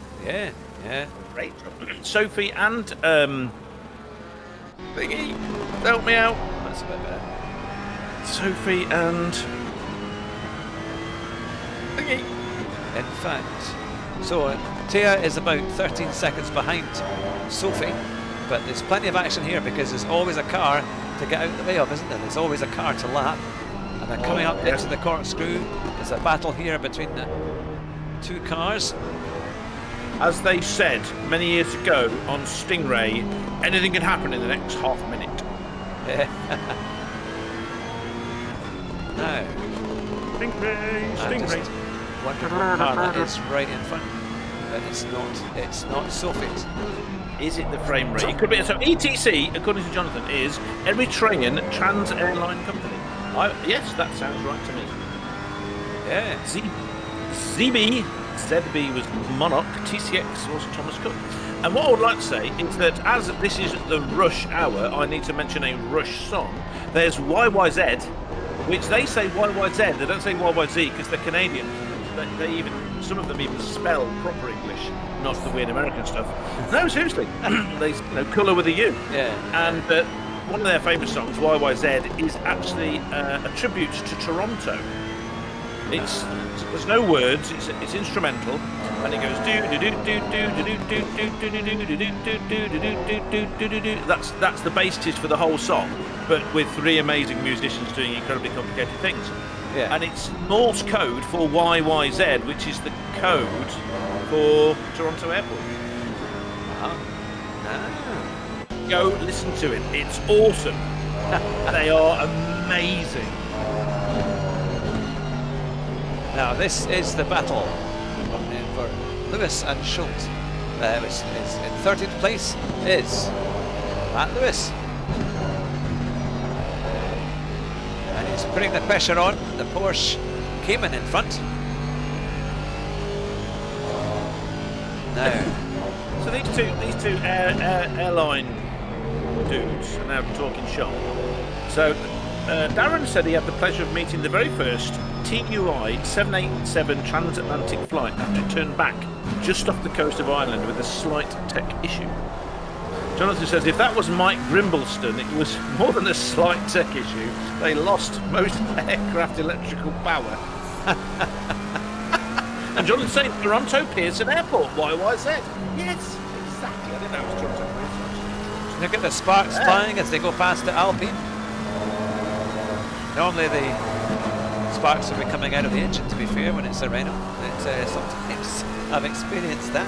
yeah.
Great job. Sophie and Biggie, help me out.
That's a bit better.
Sophie and Biggie.
In fact, so Tia is about 13 seconds behind Sophie, but there's plenty of action here because there's always a car to get out of the way of, isn't there? There's always a car to lap, and they're coming up into the corkscrew. There's a battle here between the two cars.
As they said many years ago on Stingray, anything can happen in the next half minute.
Now,
Stingray,
I'm just wondering what car that is right in front, but it's not Sophie's.
Is it the frame rate? It could be. So ETC, according to Jonathan, is Eritrean Trans Airline Company. Yes, that sounds right to me.
Yeah.
ZB was Monarch, TCX was Thomas Cook. And what I would like to say is that as this is the Rush hour, I need to mention a Rush song. There's YYZ, which they say YYZ, they don't say YYZ because they're Canadian. They even, some of them even spell proper English, not the weird American stuff. No, seriously, they colour with a U.
Yeah.
And one of their famous songs, YYZ, is actually a tribute to Toronto. There's no words. It's instrumental, and it goes do do do do do do do do do do do do. That's the basis for the whole song, but with 3 amazing musicians doing incredibly complicated things.
Yeah.
And it's Morse code for YYZ, which is the code for Toronto Airport. Go listen to it. It's awesome. They are amazing.
Now this is the battle for Lewis and Schultz. Which is in 13th place is Matt Lewis. And he's putting the pressure on the Porsche Cayman in front. Now,
these two airline dudes are now talking shop. So Darren said he had the pleasure of meeting the very first TUI 787 transatlantic flight after it turned back just off the coast of Ireland with a slight tech issue. Jonathan says if that was Mike Grimbleston, it was more than a slight tech issue. They lost most aircraft electrical power. And Jonathan's saying Toronto Pearson Airport, YYZ. Yes, exactly. I didn't know it was Toronto Pearson.
Look at the sparks flying as they go past the Alpine. Normally the sparks will be coming out of the engine, to be fair, when it's a Renault. Sometimes I've experienced that.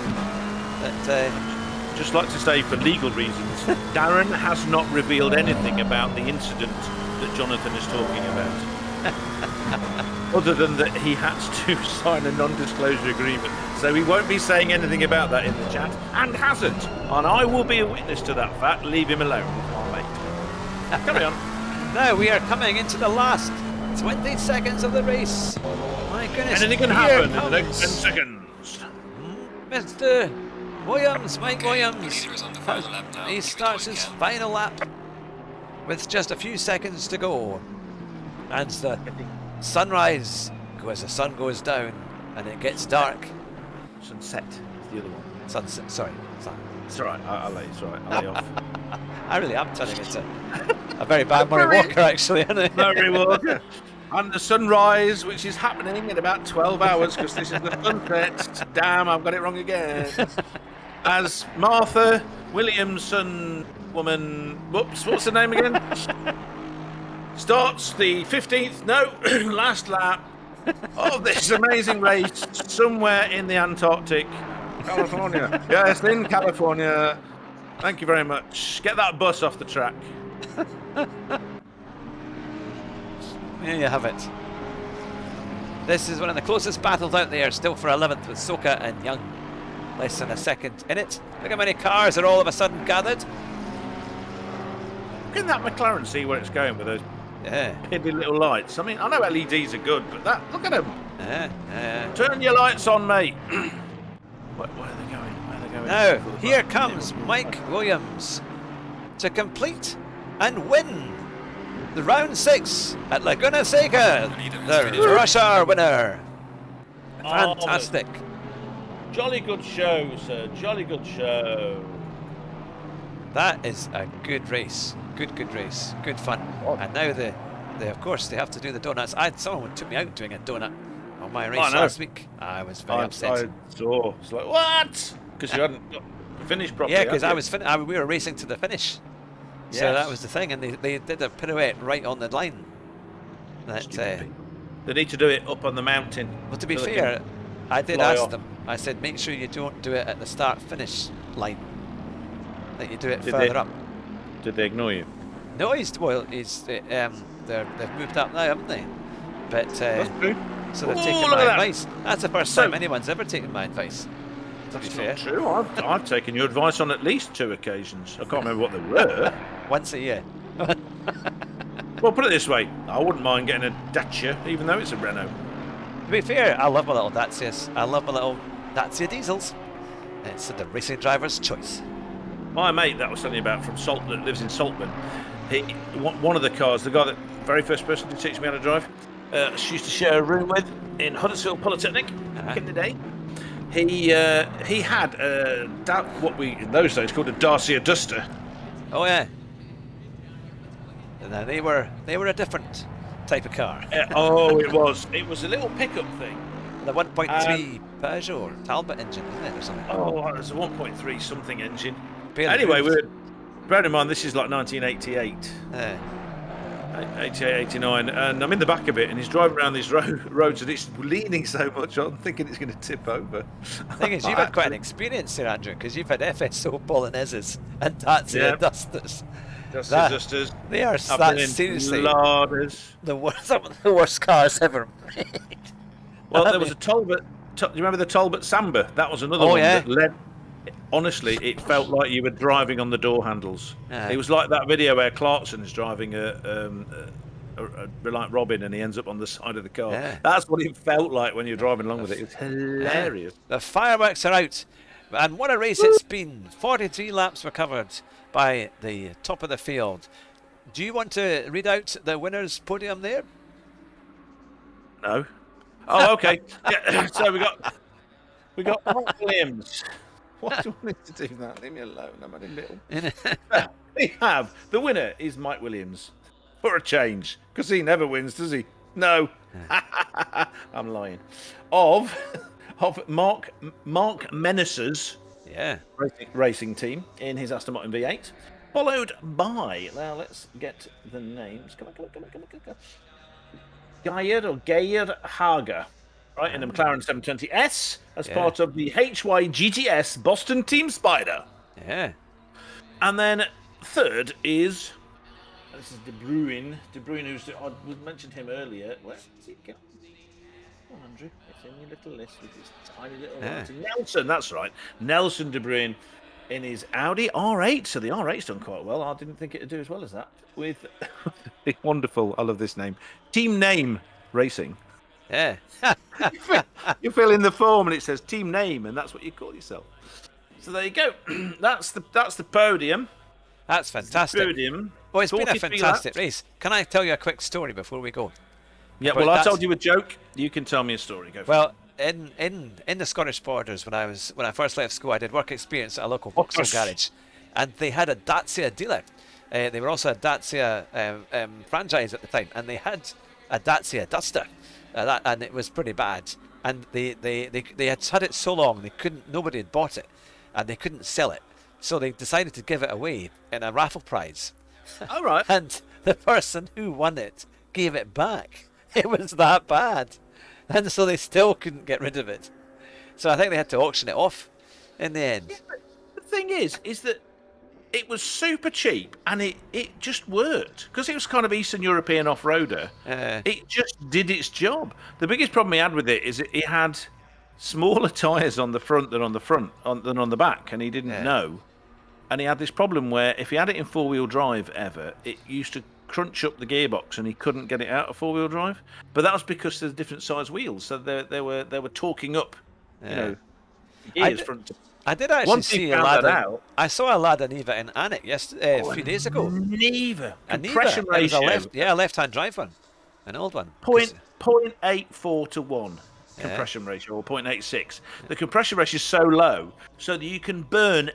Just like to say, for legal reasons, Darren has not revealed anything about the incident that Jonathan is talking about. Other than that he had to sign a non-disclosure agreement. So he won't be saying anything about that in the chat, and hasn't. And I will be a witness to that fact. Leave him alone, mate. Carry on.
Now we are coming into the last 20 seconds of the race. My goodness.
Anything can happen in the next 10 seconds.
Mr. Williams, Mike Williams, he starts his final lap with just a few seconds to go. And the sunrise, as the sun goes down and it gets dark.
Sunset is the other one.
Sunset, sorry.
It's alright, I'll lay off.
I really am telling it's a very bad Murray Walker, actually, isn't it?
Murray Walker. And the sunrise, which is happening in about 12 hours, because this is the sunset. Damn, I've got it wrong again. As Martha Williamson, woman, whoops, what's her name again? Starts the 15th, last lap of this amazing race somewhere in the Antarctic. California. Yes, in California. Thank you very much. Get that bus off the track.
There you have it. This is one of the closest battles out there, still for 11th with Soka and Young. Less than a second in it. Look how many cars are all of a sudden gathered.
Can that McLaren see where it's going with those piddly little lights? I mean, I know LEDs are good, but look at them. Turn your lights on, mate. Where are they going? Where are they going?
Now, here comes Mike Williams to complete and win the round 6 at Laguna Seca. The rush hour winner. Fantastic.
Jolly good show, sir. Jolly good show.
That is a good race. Good race. Good fun. Oh. And now they of course they have to do the donuts. Someone took me out doing a donut on my race last week. I was very upset.
I saw. It's like, what? Because you hadn't finished properly.
Yeah, because we were racing to the finish. Yes. So that was the thing, and they did a pirouette right on the line. They
need to do it up on the mountain.
Well, to be fair, I did ask them. I said, make sure you don't do it at the start-finish line. That you do it further up.
Did they ignore you?
No, they've moved up now, haven't they? But
that's true.
So they've taken my advice. That's the first time anyone's ever taken my advice. To be fair.
Not true. I've taken your advice on at least 2 occasions. I can't remember what they were.
Once a year.
Well, put it this way: I wouldn't mind getting a Dacia, even though it's a Renault.
To be fair, I love my little Dacias. I love my little Dacia diesels. It's the racing driver's choice.
My mate that I was telling you about from that lives in Saltburn, one of the cars, the guy very first person to teach me how to drive, she used to share a room with in Huddersfield Polytechnic back in the day. He had what we in those days called a Dacia Duster.
Oh yeah. And they were a different type of car.
It was a little pickup thing.
The 1.3 Peugeot or Talbot engine, isn't it, or something?
Oh, it was a 1.3 something engine.
Barely
anyway, bear in mind this is like 1988. 88, 89, and I'm in the back of it, and he's driving around these roads, and it's leaning so much, I'm thinking it's going to tip over.
The thing is, you've had quite an experience here, Andrew, because you've had FSO Polonaises and Dacia Dusters.
Dusters.
They are seriously
some
of the worst cars ever made.
Well, there was a Talbot. Do you remember the Talbot Samba? That was another one that led. Honestly, it felt like you were driving on the door handles. It was like that video where Clarkson's driving a Reliant Robin and he ends up on the side of the car. That's what it felt like when you're driving along with it. It was hilarious.
The fireworks are out And what a race it's been. 43 laps were covered by the top of the field. Do you want to read out the winner's podium there?
No. Oh, okay. Yeah, so we got Mark Williams.
Why do you want me to do that? Leave me alone. I'm in the middle.
We have the winner is Mike Williams for a change because he never wins, does he? No, I'm lying. Of Mark Menace's racing team in his Aston Martin V8, followed by, now let's get the names. Come on. Geir Hager, right, in the McLaren 720S as part of the HYGTS Boston Team Spider.
Yeah.
And then third is, this is De Bruyne. De Bruyne, I mentioned him earlier. Where is he going? Come on, Andrew. It's in your little list with his tiny little writing. Nelson, that's right. Nelson De Bruyne in his Audi R8. So the R8's done quite well. I didn't think it would do as well as that. With wonderful, I love this name. Team Name Racing.
Yeah.
You fill in the form and it says Team Name, and that's what you call yourself. So there you go. That's the podium.
That's fantastic.
Podium.
Well, it's been a
43
fantastic
laps.
race. Can I tell you a quick story before we go?
Yeah,
But
well, I
that's-
told you a joke. You can tell me a story. Go for it.
Well, in the Scottish borders, when I first left school, I did work experience at a local Vauxhall
course.
garage, and they had a Dacia dealer. They were also a Dacia franchise at the time, and they had a Dacia Duster, and it was pretty bad. And they had it so long nobody had bought it, and they couldn't sell it, so they decided to give it away in a raffle prize.
All right.
And the person who won it gave it back. It was that bad. And so they still couldn't get rid of it. So I think they had to auction it off in the end.
The thing is that it was super cheap and it just worked because it was kind of Eastern European off-roader. It just did its job. The biggest problem he had with it is it had smaller tyres on the front than on the back, and he didn't know. And he had this problem where if he had it in four-wheel drive ever, it used to crunch up the gearbox and he couldn't get it out of four-wheel drive. But that was because there's different size wheels, so they were torquing up, gears front to.
I did actually
Once he
see a
found
lad.
that out-
I saw a Lada Niva in Alnwick a few days ago.
Neither
A
compression
Niva. It was
ratio.
a left-hand drive one, an old one.
0.84 to 1 compression ratio, or 0.86. The compression ratio is so low so that you can burn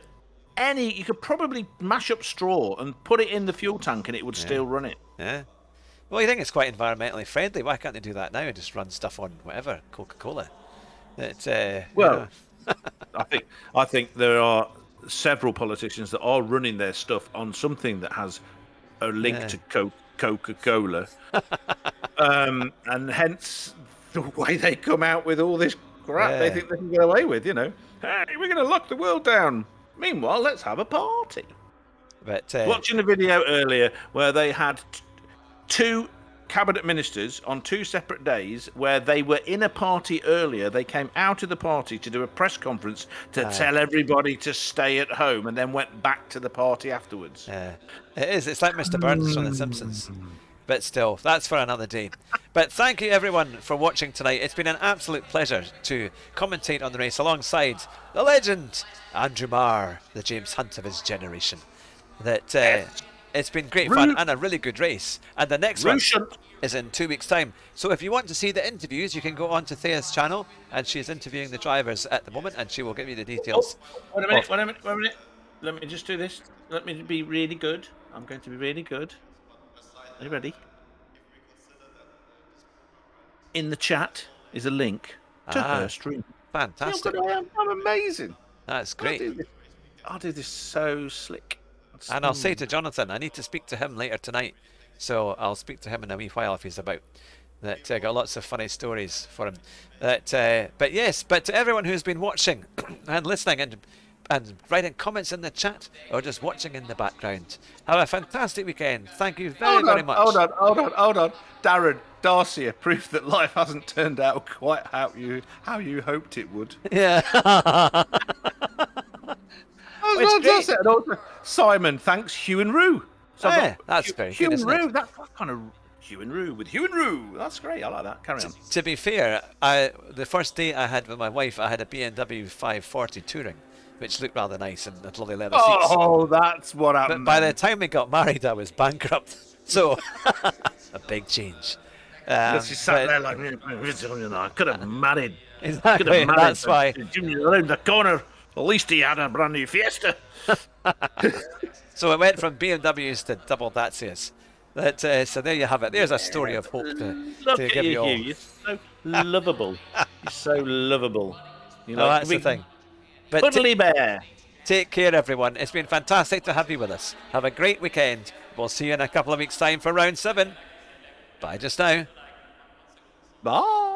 you could probably mash up straw and put it in the fuel tank and it would still run it.
Yeah. Well, you think it's quite environmentally friendly. Why can't they do that now and just run stuff on whatever, Coca-Cola?
I think there are several politicians that are running their stuff on something that has a link to Coca-Cola. And hence the way they come out with all this crap they think they can get away with, Hey, we're going to lock the world down. Meanwhile, let's have a party.
But
Watching the video earlier where they had two cabinet ministers on two separate days where they were in a party earlier. They came out of the party to do a press conference to tell everybody to stay at home and then went back to the party afterwards.
it is. It's like Mr. Burns from The Simpsons. But still, that's for another day. But thank you everyone for watching tonight. It's been an absolute pleasure to commentate on the race alongside the legend Andrew Marr, the James Hunt of his generation. It's been great fun and a really good race. And the next one is in 2 weeks' time. So if you want to see the interviews, you can go on to Thea's channel, and she's interviewing the drivers at the moment, and she will give you the details.
Wait a minute. Let me just do this. Let me be really good. I'm going to be really good. Are you ready? In the chat is a link to her stream.
Fantastic.
I'm amazing.
That's great.
I'll do this so slick.
And I'll say to Jonathan, I need to speak to him later tonight. So I'll speak to him in a wee while if he's about. That got lots of funny stories for him. But to everyone who's been watching and listening and writing comments in the chat or just watching in the background, have a fantastic weekend. Thank you very much.
Hold on. Darren, Darcia, proof that life hasn't turned out quite how you hoped it would.
Yeah.
That's it. And also, Simon, thanks Hugh and Rue. So I've got
that's very
Hugh
good,
and
isn't it?
Rue. That's kind of Hugh and Rue with Hugh and Rue. That's great. I like that. Carry on.
To be fair, the first date I had with my wife, I had a BMW 540 Touring, which looked rather nice and had lovely leather seats.
Oh, that's what happened.
But by the time we got married, I was bankrupt. So, a big change.
She sat there like, I could have married.
Exactly,
Could have married
that's why.
Junior around the corner. At least he had a brand new Fiesta.
So it went from BMWs to double Dacias. So there you have it. There's a story of hope
Look
to
at
give you all.
Hugh. You're so lovable. You're so lovable. You're
No,
like
that's the
big
thing. But
Cuddly bear.
take care, everyone. It's been fantastic to have you with us. Have a great weekend. We'll see you in a couple of weeks' time for round 7. Bye just now.
Bye.